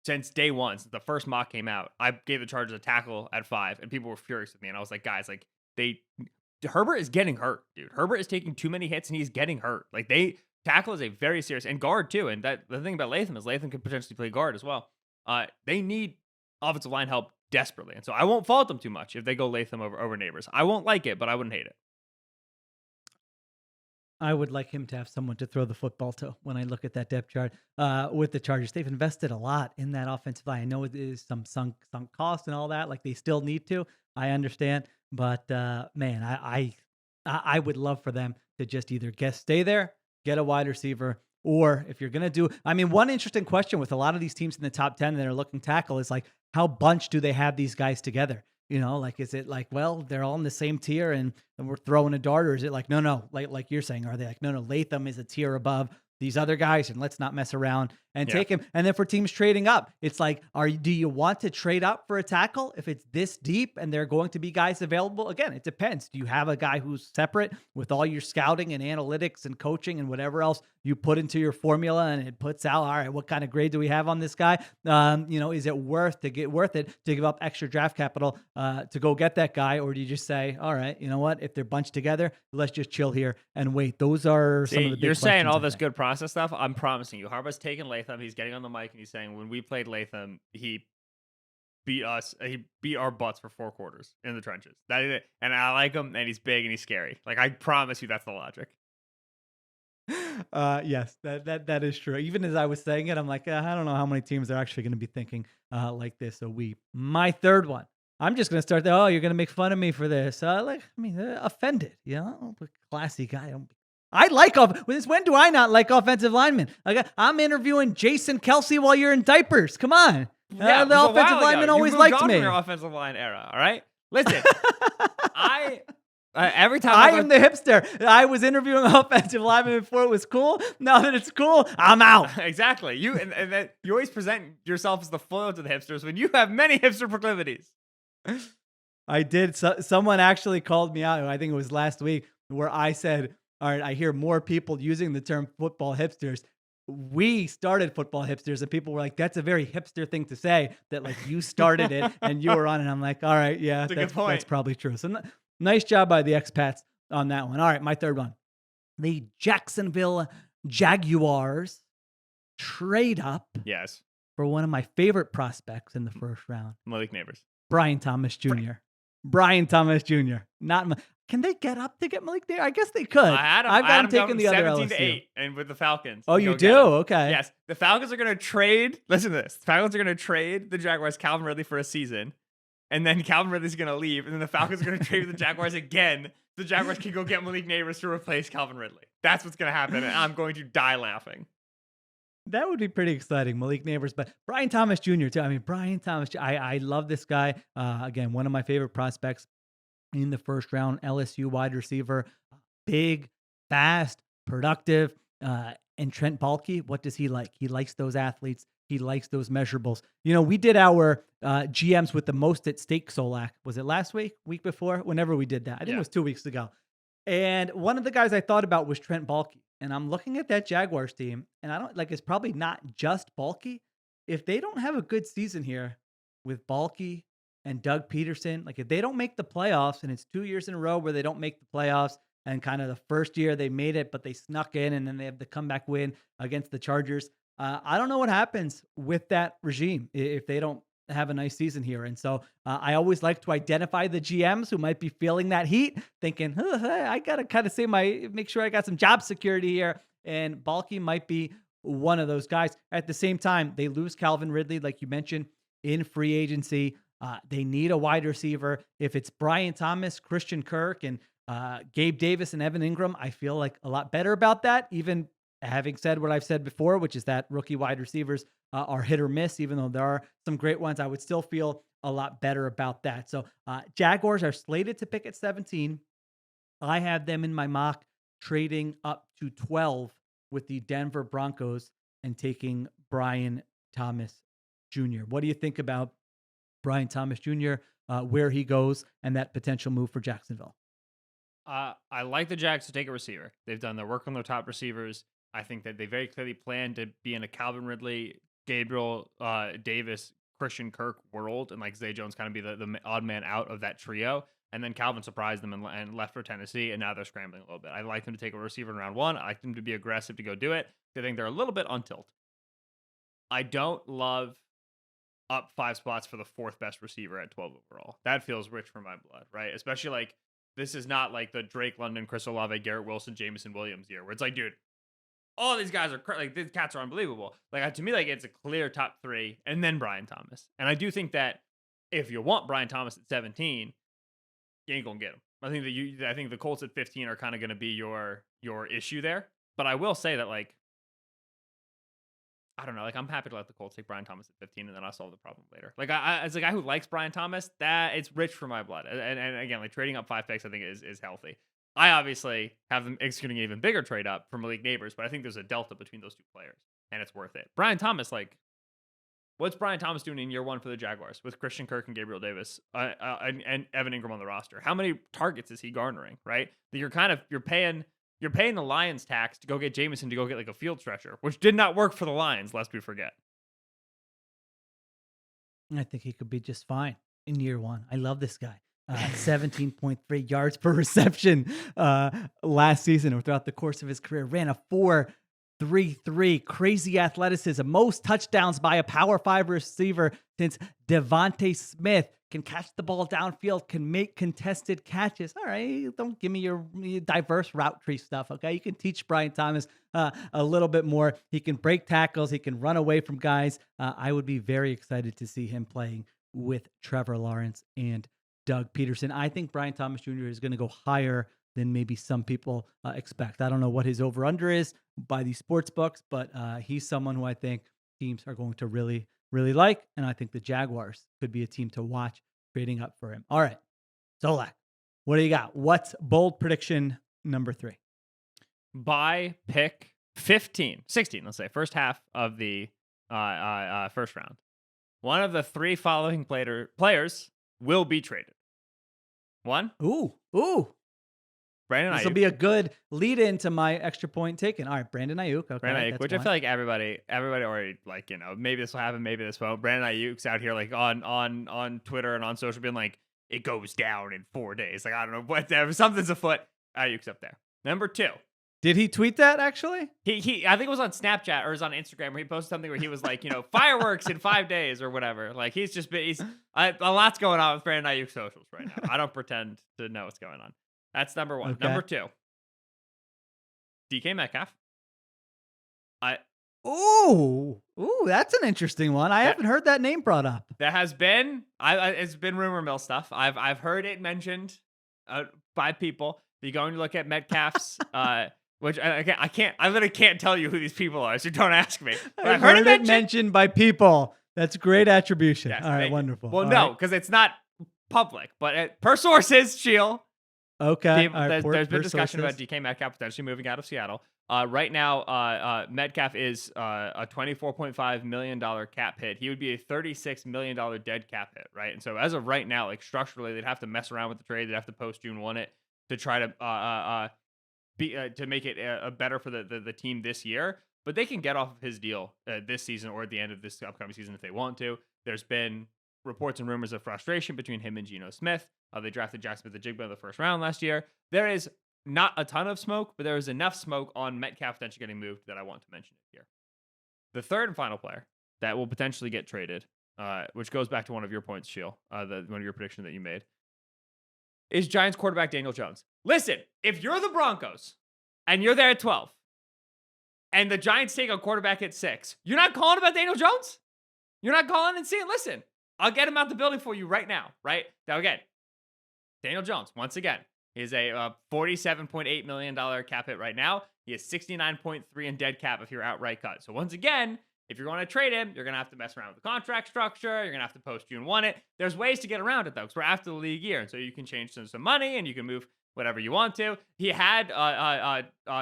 since day one, since the first mock came out, I gave the Chargers a tackle at 5, and people were furious with me. And I was like, guys, like, Herbert is getting hurt, dude. Herbert is taking too many hits, and he's getting hurt. Like, tackle is a very serious, and guard too. And the thing about Latham is Latham could potentially play guard as well. They need offensive line help desperately. And so I won't fault them too much if they go Latham over Neighbors. I won't like it, but I wouldn't hate it. I would like him to have someone to throw the football to when I look at that depth chart with the Chargers. They've invested a lot in that offensive line. I know it is some sunk cost and all that. Like, they still need to. I understand. But, man, I would love for them to just either stay there, get a wide receiver, or if you're going to do, I mean, one interesting question with a lot of these teams in the top 10 that are looking tackle is like, how bunched do they have these guys together? You know, like, is it like, well, they're all in the same tier and we're throwing a dart, or is it like, no, like you're saying, are they like, no, Latham is a tier above these other guys and let's not mess around and take him. And then for teams trading up, it's like, do you want to trade up for a tackle if it's this deep and there are going to be guys available? Again, it depends. Do you have a guy who's separate with all your scouting and analytics and coaching and whatever else you put into your formula and it puts out, all right, what kind of grade do we have on this guy? Is it worth it to give up extra draft capital to go get that guy? Or do you just say, all right, you know what? If they're bunched together, let's just chill here and wait. Those are some of the big You're saying all this good good process stuff. I'm promising you, Harbaugh's taking Latham. He's getting on the mic and he's saying, when we played Latham, he beat us. He beat our butts for 4 quarters in the trenches. That is it. And I like him, and he's big and he's scary. Like, I promise you, that's the logic. Yes, that is true. Even as I was saying it, I'm like, I don't know how many teams are actually going to be thinking like this. So my third one, I'm just going to start there. Oh, you're going to make fun of me for this. Offended, classy guy. I like when do I not like offensive linemen? I'm interviewing Jason Kelsey while you're in diapers. Come on. Yeah, the offensive lineman always liked me. Your offensive line era, all right? Listen, every time I am the hipster. I was interviewing offensive linemen before it was cool. Now that it's cool, I'm out. Exactly. You then you always present yourself as the foil to the hipsters when you have many hipster proclivities. I did. Someone actually called me out. I think it was last week, where I said, all right, I hear more people using the term football hipsters. We started football hipsters, and people were like, that's a very hipster thing to say, that like you started it and you were on it. I'm like, all right, yeah, that's probably true. So nice job by the expats on that one. All right, my third one. The Jacksonville Jaguars trade up Yes. for one of my favorite prospects in the first round, Malik Neighbors. Brian Thomas Jr. Brian Thomas Jr. Can they get up to get Malik Neighbors? I guess they could. I've got him taking the other 17 to LSU. 8 and with the Falcons. Oh, to you go do? get him. Okay. Yes. The Falcons are going to trade. Listen to this. The Falcons are going to trade the Jaguars Calvin Ridley for a season. And then Calvin Ridley's going to leave. And then the Falcons are going to trade with the Jaguars again. The Jaguars can go get Malik Neighbors to replace Calvin Ridley. That's what's going to happen. And I'm going to die laughing. That would be pretty exciting, Malik Neighbors. But Brian Thomas Jr. too. I mean, Brian Thomas, I love this guy. Again, one of my favorite prospects in the first round, LSU wide receiver, big, fast, productive. And Trent Baalke, what does he like? He likes those athletes. He likes those measurables. You know, we did our GMs with the most at stake Solak. Was it last week, week before? Whenever we did that. I think it was 2 weeks ago. And one of the guys I thought about was Trent Baalke. And I'm looking at that Jaguars team, and I don't it's probably not just Baalke. If they don't have a good season here with Baalke and Doug Peterson, like if they don't make the playoffs, and it's 2 years in a row where they don't make the playoffs, and kind of the first year they made it, but they snuck in, and then they have the comeback win against the Chargers. I don't know what happens with that regime if they don't have a nice season here. And so I always like to identify the GMs who might be feeling that heat, thinking, I got to kind of make sure I got some job security here. And Baalke might be one of those guys. At the same time, they lose Calvin Ridley, like you mentioned, in free agency. They need a wide receiver. If it's Brian Thomas, Christian Kirk, and Gabe Davis and Evan Ingram, I feel like a lot better about that, even having said what I've said before, which is that rookie wide receivers are hit or miss. Even though there are some great ones, I would still feel a lot better about that. So Jaguars are slated to pick at 17. I have them in my mock trading up to 12 with the Denver Broncos and taking Brian Thomas Jr. What do you think about Brian Thomas Jr., where he goes, and that potential move for Jacksonville? I like the Jags to take a receiver. They've done their work on their top receivers. I think that they very clearly plan to be in a Calvin Ridley, Gabriel Davis, Christian Kirk world, and like Zay Jones kind of be the odd man out of that trio. And then Calvin surprised them and left for Tennessee, and now they're scrambling a little bit. I like them to take a receiver in round one. I like them to be aggressive to go do it. I think they're a little bit on tilt. I don't love up 5 spots for the 4th best receiver at 12 overall. That feels rich for my blood, right? Especially like this is not like the Drake London, Chris Olave, Garrett Wilson, Jameson Williams year, where it's like, dude, all these guys are like these cats are unbelievable. Like to me, like it's a clear top 3, and then Brian Thomas. And I do think that if you want Brian Thomas at 17, you ain't gonna get him. I think the Colts at 15 are kind of gonna be your issue there. But I will say that like I don't know, like I'm happy to let the Colts take Brian Thomas at 15, and then I'll solve the problem later. Like as a guy who likes Brian Thomas, that it's rich for my blood. And again, like trading up 5 picks, I think is healthy. I obviously have them executing an even bigger trade up for Malik Neighbors, but I think there's a delta between those 2 players, and it's worth it. Brian Thomas, like, what's Brian Thomas doing in year 1 for the Jaguars with Christian Kirk and Gabriel Davis and Evan Ingram on the roster? How many targets is he garnering? Right, that you're paying the Lions tax to go get Jameson to go get like a field stretcher, which did not work for the Lions, lest we forget. I think he could be just fine in year 1. I love this guy. 17.3 yards per reception last season or throughout the course of his career. Ran a 4.33. Crazy athleticism. Most touchdowns by a Power 5 receiver since Devontae Smith. Can catch the ball downfield. Can make contested catches. All right, don't give me your diverse route tree stuff, okay? You can teach Brian Thomas a little bit more. He can break tackles. He can run away from guys. I would be very excited to see him playing with Trevor Lawrence and Doug Peterson. I think Brian Thomas Jr. is going to go higher than maybe some people expect. I don't know what his over-under is by these sports books, but he's someone who I think teams are going to really, really like, and I think the Jaguars could be a team to watch trading up for him. All right, Solak, what do you got? What's bold prediction number 3? By pick 16, let's say, first half of the first round, one of the 3 following players will be traded. 1. Ooh. Brandon Ayuk. This will be a good lead into my extra point taken. All right, Brandon Ayuk. Okay, Brandon Ayuk, which I feel like everybody already, like, you know, maybe this will happen, maybe this won't. Brandon Ayuk's out here like on Twitter and on social being like, it goes down in 4 days. Like, I don't know what, something's afoot. Ayuk's up there. Number 2. Did he tweet that actually? He I think it was on Snapchat or it was on Instagram where he posted something where he was like, fireworks in 5 days or whatever. Like, he's a lot's going on with Brandon Ayuk's socials right now. I don't pretend to know what's going on. That's number 1. Okay. Number 2, DK Metcalf. Ooh, that's an interesting one. I haven't heard that name brought up. That has been, it's been rumor mill stuff. I've heard it mentioned by people. You're going to look at Metcalf's, which I literally can't tell you who these people are, so don't ask me. But I've heard it mentioned by people. That's great attribution. Yes, all right, wonderful. Well, no, because it's not public, but per sources, Sheil. Okay. There's been discussion about DK Metcalf potentially moving out of Seattle. Right now, Metcalf is a $24.5 million cap hit. He would be a $36 million dead cap hit, right? And so as of right now, like structurally, they'd have to mess around with the trade. They'd have to post June 1 it to try to to make it better for the team this year. But they can get off of his deal this season or at the end of this upcoming season if they want to. There's been reports and rumors of frustration between him and Geno Smith. They drafted Jack Smith-Njigba in the first round last year. There is not a ton of smoke, but there is enough smoke on Metcalf potentially getting moved that I want to mention it here. The third and final player that will potentially get traded, which goes back to one of your points, Sheil, one of your predictions that you made, is Giants quarterback Daniel Jones. Listen, if you're the Broncos and you're there at 12 and the Giants take a quarterback at 6, you're not calling about Daniel Jones? You're not calling and saying, listen, I'll get him out the building for you right now, right? Now, again, Daniel Jones, once again, is a $47.8 million cap hit right now. He has 69.3 in dead cap if you're outright cut. So once again, if you're going to trade him, you're going to have to mess around with the contract structure. You're going to have to post June 1 it. There's ways to get around it, though, because we're after the league year. And so you can change some money and you can move whatever you want to. He had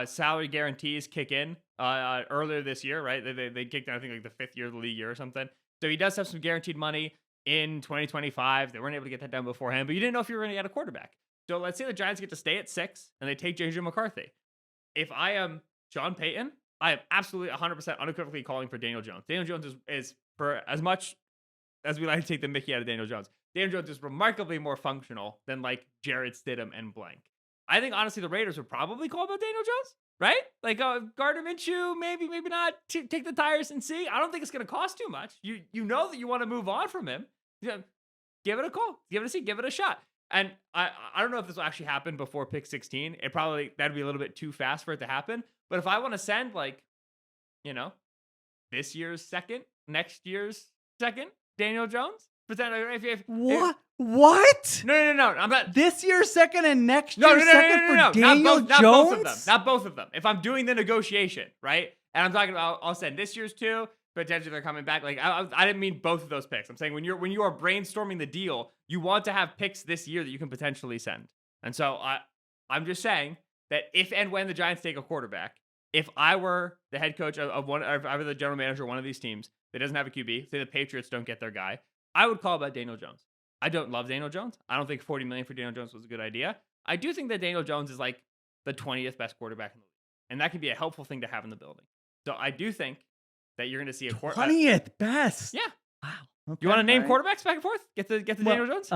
salary guarantees kick in earlier this year, right? They kicked in, I think, like the 5th year of the league year or something. So he does have some guaranteed money in 2025. They weren't able to get that done beforehand, but you didn't know if you were going to get a quarterback. So let's say the Giants get to stay at 6 and they take JJ McCarthy. If I am Sean Payton, I am absolutely 100% unequivocally calling for Daniel Jones. Daniel Jones is for as much as we like to take the mickey out of Daniel Jones, Daniel Jones is remarkably more functional than like Jared Stidham and blank. I think honestly the Raiders would probably call about Daniel Jones, right? Like Gardner Minshew, maybe not. Take the tires and see. I don't think it's going to cost too much. You know that you want to move on from him. Yeah, give it a call. Give it a see. Give it a shot. And I don't know if this will actually happen before pick 16. That'd be a little bit too fast for it to happen. But if I want to send this year's second, next year's second, Daniel Jones, what? No. I'm not this year's second and next year's second for Daniel Jones. Not both of them. If I'm doing the negotiation, right? And I'm talking about, I'll send this year's 2. Potentially they're coming back. Like I didn't mean both of those picks. I'm saying when you are brainstorming the deal, you want to have picks this year that you can potentially send. And so I'm just saying that if and when the Giants take a quarterback, if I were the head coach of one, or if I were the general manager of one of these teams that doesn't have a QB, say the Patriots don't get their guy, I would call about Daniel Jones. I don't love Daniel Jones. I don't think $40 million for Daniel Jones was a good idea. I do think that Daniel Jones is like the 20th best quarterback in the league, and that can be a helpful thing to have in the building. So I do think that you're going to see a 20th best. Yeah. Wow. Okay, you want to name quarterbacks back and forth? Get the Daniel Jones?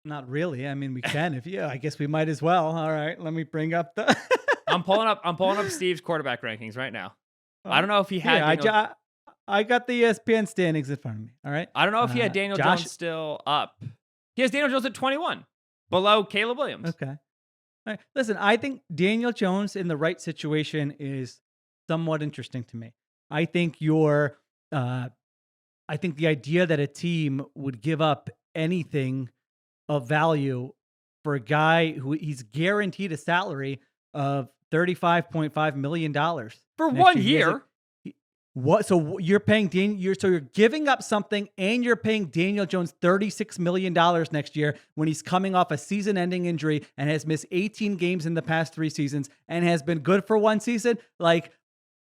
Not really. I mean, we can I guess we might as well. All right, let me bring up the. I'm pulling up Steve's quarterback rankings right now. I don't know if he had. I got the ESPN standings in front of me. All right. I don't know if he had Daniel Jones still up. He has Daniel Jones at 21, below Caleb Williams. Okay. All right. Listen, I think Daniel Jones in the right situation is somewhat interesting to me. I think I think the idea that a team would give up anything of value for a guy who he's guaranteed a salary of $35.5 million for 1 year. What? So you're paying you're giving up something, and you're paying Daniel Jones $36 million next year when he's coming off a season-ending injury and has missed 18 games in the past 3 seasons and has been good for 1 season. Like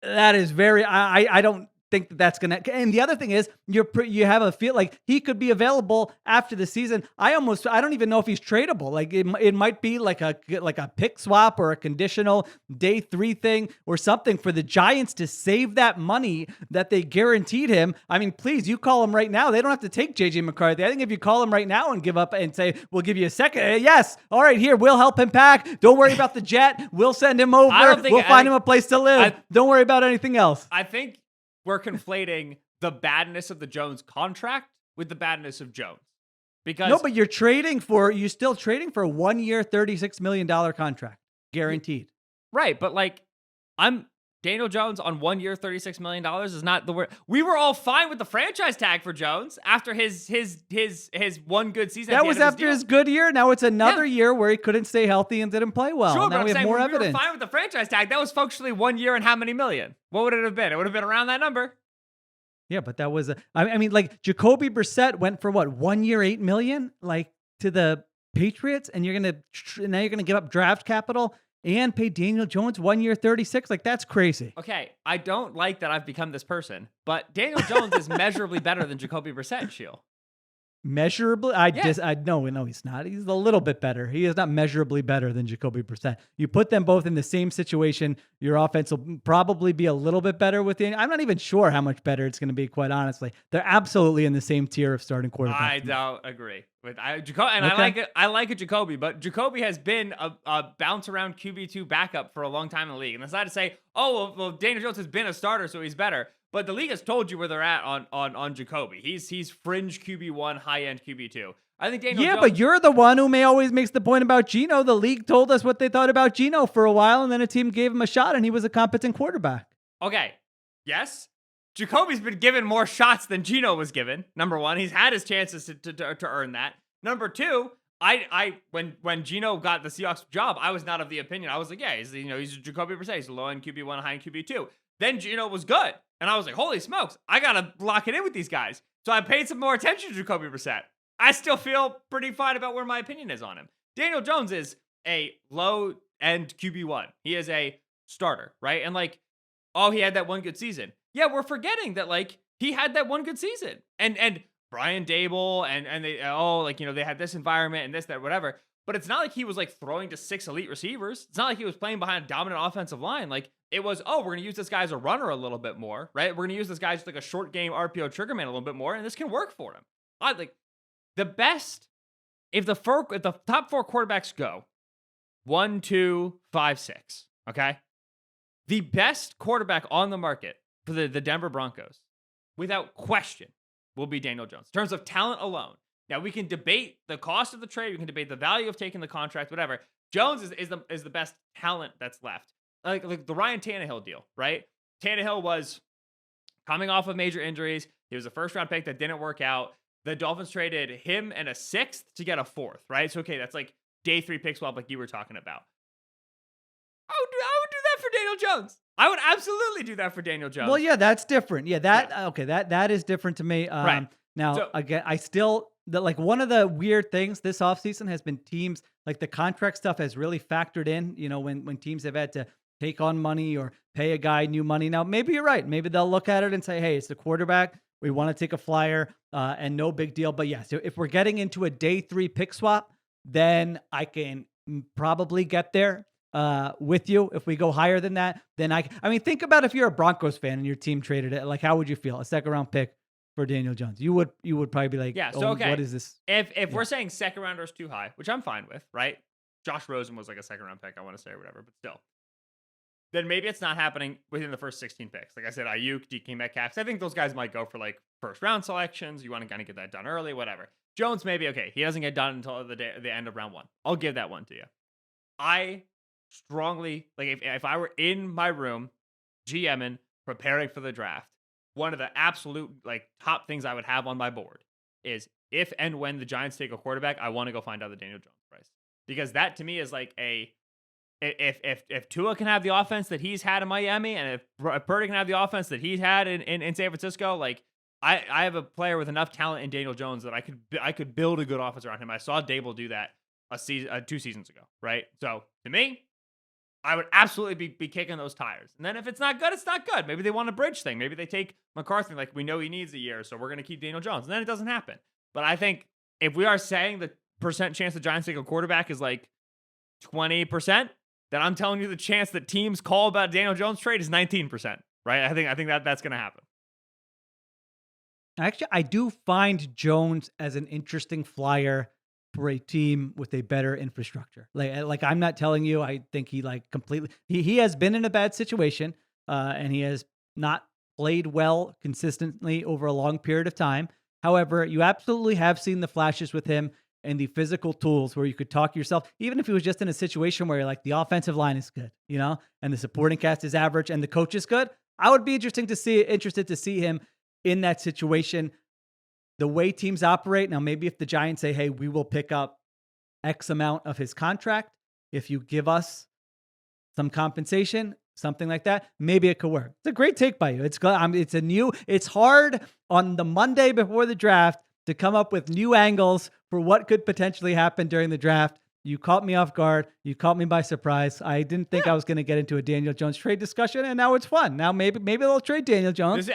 that is very. I don't think that that's gonna. And the other thing is, you have a feel like he could be available after the season. I don't even know if he's tradable. Like it might be like a pick swap or a conditional day 3 thing or something for the Giants to save that money that they guaranteed him. I mean, please, you call him right now. They don't have to take JJ McCarthy. I think if you call him right now and give up and say we'll give you a second, yes, all right, here we'll help him pack. Don't worry about the jet. We'll send him over. We'll find him a place to live. Don't worry about anything else. I think we're conflating the badness of the Jones contract with the badness of Jones. Because no, but you're still trading for a 1 year, $36 million contract guaranteed. Right. But like Daniel Jones on 1 year, $36 million is not the word. We were all fine with the franchise tag for Jones after his one good season. That was after his good year. Now it's another year where he couldn't stay healthy and didn't play well. Sure, now but we have more evidence. We were fine with the franchise tag. That was functionally 1 year and how many million? What would it have been? It would have been around that number. Yeah, but that was I mean, like Jacoby Brissett went for what, 1 year, $8 million, like to the Patriots, and now you're gonna give up draft capital and pay Daniel Jones 1 year, 36. Like that's crazy. Okay, I don't like that I've become this person, but Daniel Jones is measurably better than Jacoby Brissett, Sheil. Measurably? No, he's not. He's a little bit better. He is not measurably better than Jacoby Brissett. You put them both in the same situation, your offense will probably be a little bit better with I'm not even sure how much better it's going to be, quite honestly. They're absolutely in the same tier of starting quarterbacks. I don't agree with Jacoby, and okay. I like a Jacoby, but Jacoby has been a bounce around QB2 backup for a long time in the league, and decided to say, well, Daniel Jones has been a starter, so he's better. But the league has told you where they're at on Jacoby. He's fringe QB1, high end QB2. I think Daniel Jones, but you're the one who always makes the point about Geno. The league told us what they thought about Geno for a while, and then a team gave him a shot, and he was a competent quarterback. Okay, yes. Jacoby's been given more shots than Geno was given. Number one, he's had his chances to earn that. Number two, when Geno got the Seahawks job, I was not of the opinion. I was like, yeah, he's a Jacoby Brissett. He's a low end QB1, high end QB2. Then Geno was good. And I was like, holy smokes, I got to lock it in with these guys. So I paid some more attention to Jacoby Brissett. I still feel pretty fine about where my opinion is on him. Daniel Jones is a low-end QB1. He is a starter, right? And like, oh, he had that one good season. Yeah, we're forgetting that like he had that one good season. And Brian Dable and they, they had this environment and this, that, whatever. But it's not like he was like throwing to 6 elite receivers. It's not like he was playing behind a dominant offensive line. Like it was, we're going to use this guy as a runner a little bit more, right? We're going to use this guy as like a short game RPO trigger man a little bit more, and this can work for him. I like the best, if the top 4 quarterbacks go 1, 2, 5, 6, okay? The best quarterback on the market for the Denver Broncos, without question, will be Daniel Jones. In terms of talent alone. Now, we can debate the cost of the trade. We can debate the value of taking the contract, whatever. Jones is the best talent that's left. Like the Ryan Tannehill deal, right? Tannehill was coming off of major injuries. He was a first-round pick that didn't work out. The Dolphins traded him and a 6th to get a 4th, right? So, okay, that's like day 3 pick swap like you were talking about. I would do that for Daniel Jones. I would absolutely do that for Daniel Jones. Well, yeah, that's different. Yeah, that is different to me. Right. Now, so, again, like one of the weird things this offseason has been teams, like the contract stuff has really factored in, when teams have had to take on money or pay a guy new money. Now, maybe you're right. Maybe they'll look at it and say, hey, it's the quarterback. We want to take a flyer and no big deal. But yeah, so if we're getting into a day 3 pick swap, then I can probably get there with you. If we go higher than that, then I mean, think about if you're a Broncos fan and your team traded it, like how would you feel? A 2nd round pick for Daniel Jones. You would probably be like, yeah, so okay. What is this? If we're saying 2nd rounder is too high, which I'm fine with, right? Josh Rosen was like a 2nd round pick, I want to say, or whatever, but still. Then maybe it's not happening within the first 16 picks. Like I said, Ayuk, DK Metcalf. I think those guys might go for like 1st round selections. You want to kind of get that done early, whatever. Jones, maybe, okay, he doesn't get done until the end of round 1. I'll give that one to you. I strongly, like if I were in my room, GMing, preparing for the draft, one of the absolute like top things I would have on my board is if and when the Giants take a quarterback, I want to go find out the Daniel Jones price. Because that to me is like if Tua can have the offense that he's had in Miami, and if Purdy can have the offense that he's had in San Francisco, like I have a player with enough talent in Daniel Jones that I could build a good offense around him. I saw Dable do that 2 seasons ago, right? So to me, I would absolutely be kicking those tires. And then if it's not good, it's not good. Maybe they want a bridge thing. Maybe they take McCarthy, like, we know he needs a year, so we're going to keep Daniel Jones. And then it doesn't happen. But I think if we are saying the percent chance the Giants take a quarterback is like 20%, then I'm telling you the chance that teams call about Daniel Jones trade is 19%, right? I think that's going to happen. Actually, I do find Jones as an interesting flyer for a team with a better infrastructure. Like I'm not telling you, I think he like completely, he has been in a bad situation, and he has not played well consistently over a long period of time. However, you absolutely have seen the flashes with him and the physical tools where you could talk yourself, even if he was just in a situation where like the offensive line is good, and the supporting cast is average and the coach is good. I would be interested to see him in that situation. The way teams operate now, maybe if the Giants say, hey, we will pick up X amount of his contract if you give us some compensation, something like that, maybe it could work. It's a great take by you. It's hard on the Monday before the draft to come up with new angles for what could potentially happen during the draft. You caught me off guard. You caught me by surprise. I didn't think I was going to get into a Daniel Jones trade discussion, and now it's fun. Now maybe they'll trade Daniel Jones,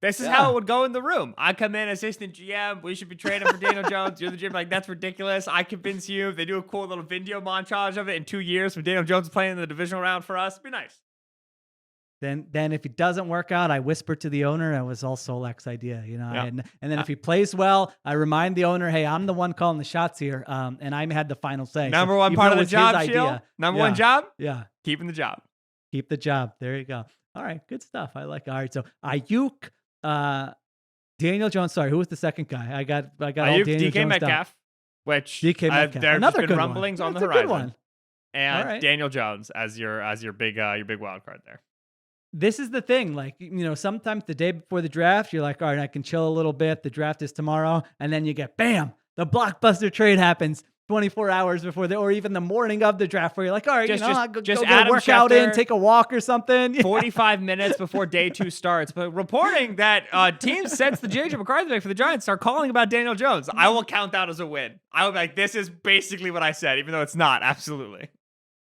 This is how it would go in the room. I come in, assistant GM. We should be trading for Daniel Jones. You're the GM. Like, that's ridiculous. I convince you. They do a cool little video montage of it in 2 years when Daniel Jones is playing in the divisional round for us. It'd be nice. Then if it doesn't work out, I whisper to the owner, it was all Solak's idea, Yeah. And then if he plays well, I remind the owner, hey, I'm the one calling the shots here, and I had the final say. Number so one part of the job, idea, Sheil. Number one job? Yeah. Keeping the job. Keep the job. There you go. All right, good stuff. I like it. All right, so Ayuk, Daniel Jones. Sorry, who was the second guy? I got all Ayuk, Daniel DK Jones Metcalf, down. which DK Metcalf. there's Another been good rumblings one. on the That's a horizon. good one. And All right. Daniel Jones as your big wild card there. This is the thing, like, sometimes the day before the draft, you're like, all right, I can chill a little bit. The draft is tomorrow. And then you get, bam, the blockbuster trade happens 24 hours before or even the morning of the draft where you're like, all right, I'll go get a workout in, take a walk or something. 45 minutes before day 2 starts. But reporting that teams since the J.J. McCarthy pick for the Giants are calling about Daniel Jones. I will count that as a win. I will be like, this is basically what I said, even though it's not. Absolutely.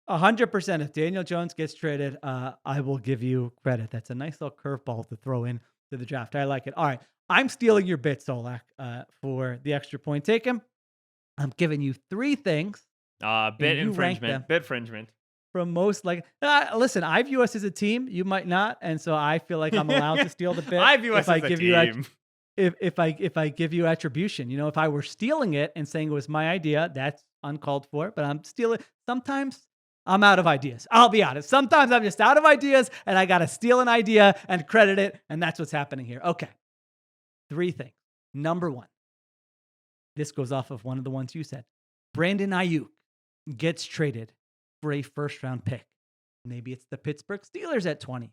100%. If Daniel Jones gets traded, I will give you credit. That's a nice little curveball to throw in to the draft. I like it. All right. I'm stealing your bit, Solak, for the extra point taken. I'm giving you 3 things. Bit infringement. From most listen, I view us as a team. You might not. And so I feel like I'm allowed to steal the bit. I view us as a team. If I give you attribution, if I were stealing it and saying it was my idea, that's uncalled for, but I'm stealing. Sometimes I'm out of ideas. I'll be honest. Sometimes I'm just out of ideas and I got to steal an idea and credit it. And that's what's happening here. Okay. 3 things. Number 1, this goes off of one of the ones you said. Brandon Ayuk gets traded for a first-round pick. Maybe it's the Pittsburgh Steelers at 20.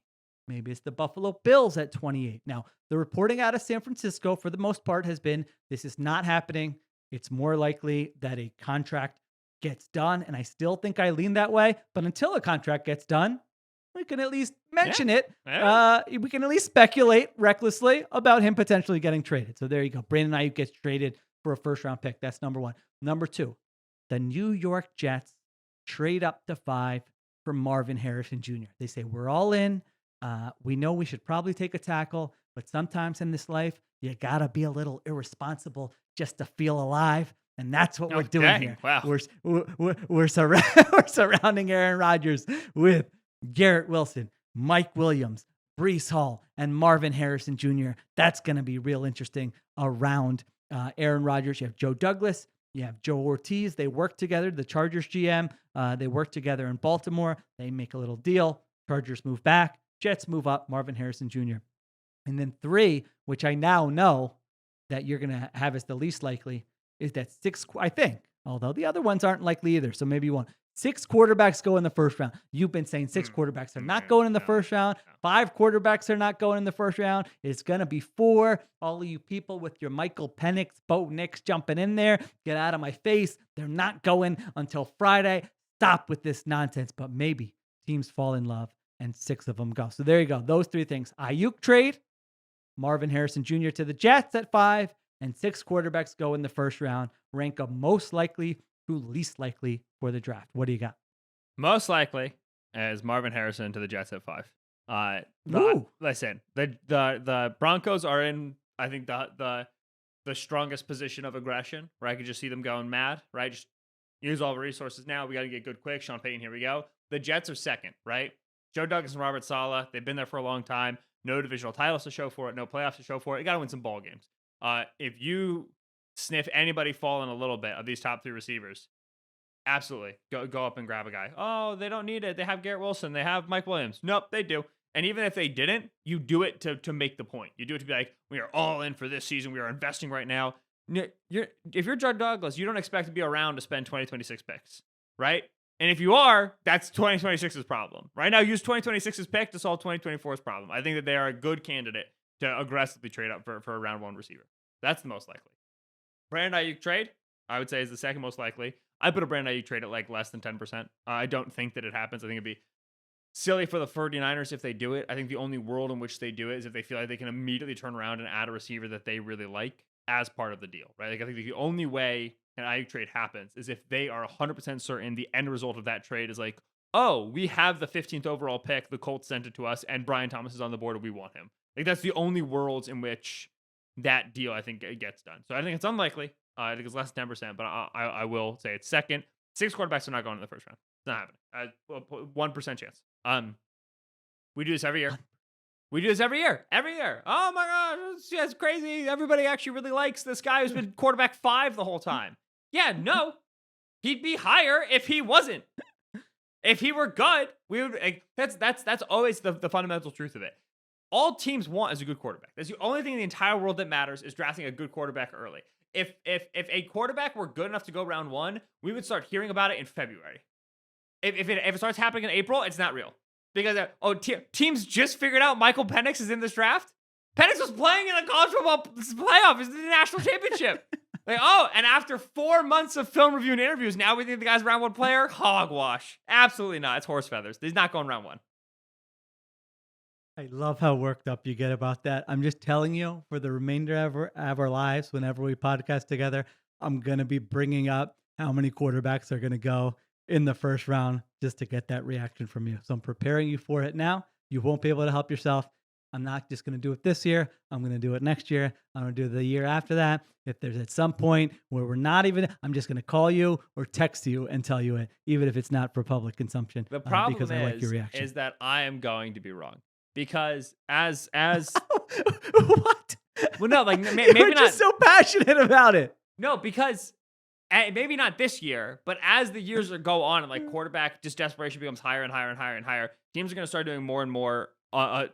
Maybe it's the Buffalo Bills at 28. Now, the reporting out of San Francisco, for the most part, has been this is not happening. It's more likely that a contract gets done, and I still think I lean that way. But until a contract gets done, we can at least mention it. Yeah. We can at least speculate recklessly about him potentially getting traded. So there you go. Brandon Ayuk gets traded for a first-round pick. That's number 1. Number 2, the New York Jets trade up to 5 for Marvin Harrison Jr. They say, we're all in. We know we should probably take a tackle, but sometimes in this life, you got to be a little irresponsible just to feel alive. And that's what we're doing here. Wow. We're surrounding Aaron Rodgers with Garrett Wilson, Mike Williams, Breece Hall, and Marvin Harrison Jr. That's going to be real interesting around Aaron Rodgers. You have Joe Douglas. You have Joe Ortiz. They work together. The Chargers GM, they work together in Baltimore. They make a little deal. Chargers move back. Jets move up. Marvin Harrison Jr. And then 3, which I now know that you're going to have as the least likely, is that 6, I think, although the other ones aren't likely either. So maybe you want 6 quarterbacks go in the first round. You've been saying 6 quarterbacks are not going in the first round. 5 quarterbacks are not going in the first round. It's going to be 4. All of you people with your Michael Penix, Bo Nix jumping in there, get out of my face. They're not going until Friday. Stop with this nonsense. But maybe teams fall in love and 6 of them go. So there you go. Those 3 things. Ayuk trade, Marvin Harrison Jr. to the Jets at 5, and 6 quarterbacks go in the first round. Rank them most likely to least likely for the draft. What do you got? Most likely as Marvin Harrison to the Jets at 5. Ooh. Listen, the Broncos are in, I think, the strongest position of aggression, where I could just see them going mad, right? Just use all the resources now. We got to get good quick. Sean Payton, here we go. The Jets are second, right? Joe Douglas and Robert Saleh, they've been there for a long time. No divisional titles to show for it. No playoffs to show for it. You got to win some ball games. If you sniff anybody falling a little bit of these top 3 receivers, absolutely go up and grab a guy. Oh, they don't need it. They have Garrett Wilson. They have Mike Williams. Nope, they do. And even if they didn't, you do it to make the point. You do it to be like, we are all in for this season. We are investing right now. If you're Joe Douglas, you don't expect to be around to spend 2026 picks, right? And if you are, that's 2026's problem. Right now, use 2026's pick to solve 2024's problem. I think that they are a good candidate to aggressively trade up for a round 1 receiver. That's the most likely. Brandon Ayuk trade, I would say, is the second most likely. I put a Brandon Ayuk trade at like less than 10%. I don't think that it happens. I think it'd be silly for the 49ers if they do it. I think the only world in which they do it is if they feel like they can immediately turn around and add a receiver that they really like as part of the deal, right? Like, I think the only way an Ayuk trade happens is if they are 100% certain the end result of that trade is like, oh, we have the 15th overall pick, the Colts sent it to us, and Brian Thomas is on the board and we want him. Like, that's the only worlds in which that deal, I think, it gets done. So I think it's unlikely. I think it's less than 10%, but I will say it's second. 6 quarterbacks are not going in the first round. It's not happening. 1% chance. We do this every year. We do this every year. Every year. Oh my gosh, it's crazy. Everybody actually really likes this guy who's been quarterback 5 the whole time. Yeah, no. He'd be higher if he wasn't. If he were good, we would. Like, that's always the fundamental truth of it. All teams want is a good quarterback. That's the only thing in the entire world that matters, is drafting a good quarterback early. If a quarterback were good enough to go round 1, we would start hearing about it in February. If it starts happening in April, it's not real. Because teams just figured out Michael Penix is in this draft. Penix was playing in a college football playoff. It's the national championship. Like, oh, and after 4 months of film review and interviews, now we think the guy's round 1 player? Hogwash. Absolutely not. It's horse feathers. He's not going round 1. I love how worked up you get about that. I'm just telling you, for the remainder of our lives, whenever we podcast together, I'm going to be bringing up how many quarterbacks are going to go in the first round just to get that reaction from you. So I'm preparing you for it now. You won't be able to help yourself. I'm not just going to do it this year. I'm going to do it next year. I'm going to do it the year after that. If there's at some point where we're not even, I'm just going to call you or text you and tell you it, even if it's not for public consumption. The problem because I like your reaction. is that I am going to be wrong. Because as what? Well, no, like maybe You're not just so passionate about it. No, because maybe not this year, but as the years go on and like quarterback just desperation becomes higher and higher and higher and higher, teams are going to start doing more and more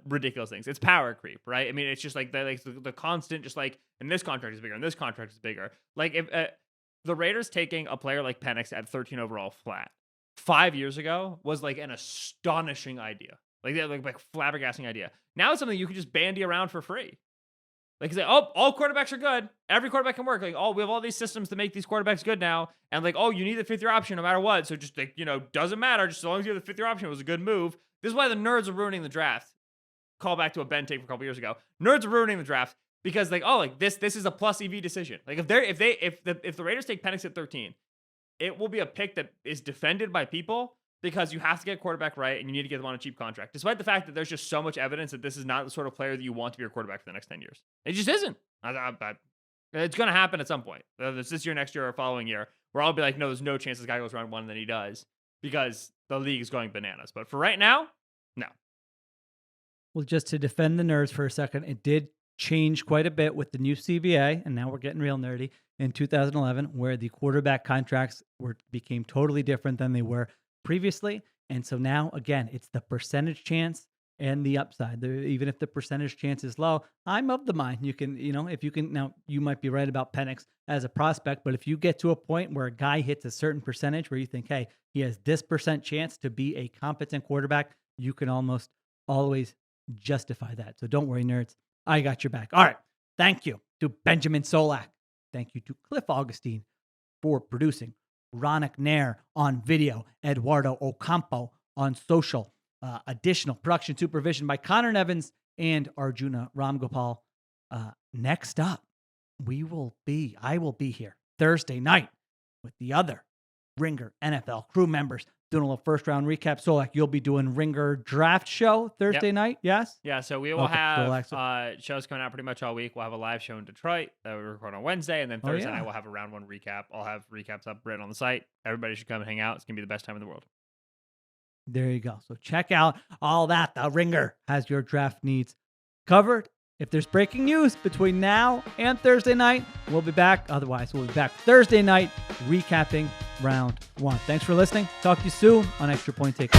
ridiculous things. It's power creep, right? I mean, it's just like the constant, just like, and this contract is bigger, and this contract is bigger. Like, if the Raiders taking a player like Penix at 13 overall flat 5 years ago was like an astonishing idea. Like flabbergasting idea. Now it's something you can just bandy around for free. Like, say, oh, all quarterbacks are good. Every quarterback can work. Like, oh, we have all these systems to make these quarterbacks good now. And like, oh, you need the 5th-year option no matter what. So just like, doesn't matter. Just as long as you have the 5th-year option, it was a good move. This is why the nerds are ruining the draft. Call back to a Ben take from a couple years ago. Nerds are ruining the draft because like, oh, like this is a plus EV decision. Like if the Raiders take Penix at 13, it will be a pick that is defended by people, because you have to get quarterback right and you need to get them on a cheap contract, despite the fact that there's just so much evidence that this is not the sort of player that you want to be your quarterback for the next 10 years. It just isn't. It's going to happen at some point. Whether it's this year, next year, or following year, where I'll be like, no, there's no chance this guy goes round 1 and then he does, because the league is going bananas. But for right now, no. Well, just to defend the nerds for a second, it did change quite a bit with the new CBA, and now we're getting real nerdy, in 2011, where the quarterback contracts became totally different than they were previously. And so now, again, it's the percentage chance and the upside. Even if the percentage chance is low, I'm of the mind you can, if you can, now you might be right about Penix as a prospect, but if you get to a point where a guy hits a certain percentage where you think, hey, he has this percent chance to be a competent quarterback, you can almost always justify that. So don't worry, nerds. I got your back. All right. Thank you to Benjamin Solak. Thank you to Cliff Augustin for producing. Ronak Nair on video, Eduardo Ocampo on social. Additional production supervision by Conor Nevins and Arjuna Ramgopal. Next up, I will be here Thursday night with the other Ringer NFL crew members doing a little first round recap. Solak, you'll be doing Ringer draft show Thursday night. Yes. Yeah. So we will Okay, cool, have shows coming out pretty much all week. We'll have a live show in Detroit that we record on Wednesday, and then Thursday night we'll have a round 1 recap. I'll have recaps up written on the site. Everybody should come and hang out. It's gonna be the best time in the world. There you go. So check out all that. The Ringer has your draft needs covered. If there's breaking news between now and Thursday night, we'll be back. Otherwise, we'll be back Thursday night recapping round 1. Thanks for listening. Talk to you soon on Extra Point Takeover.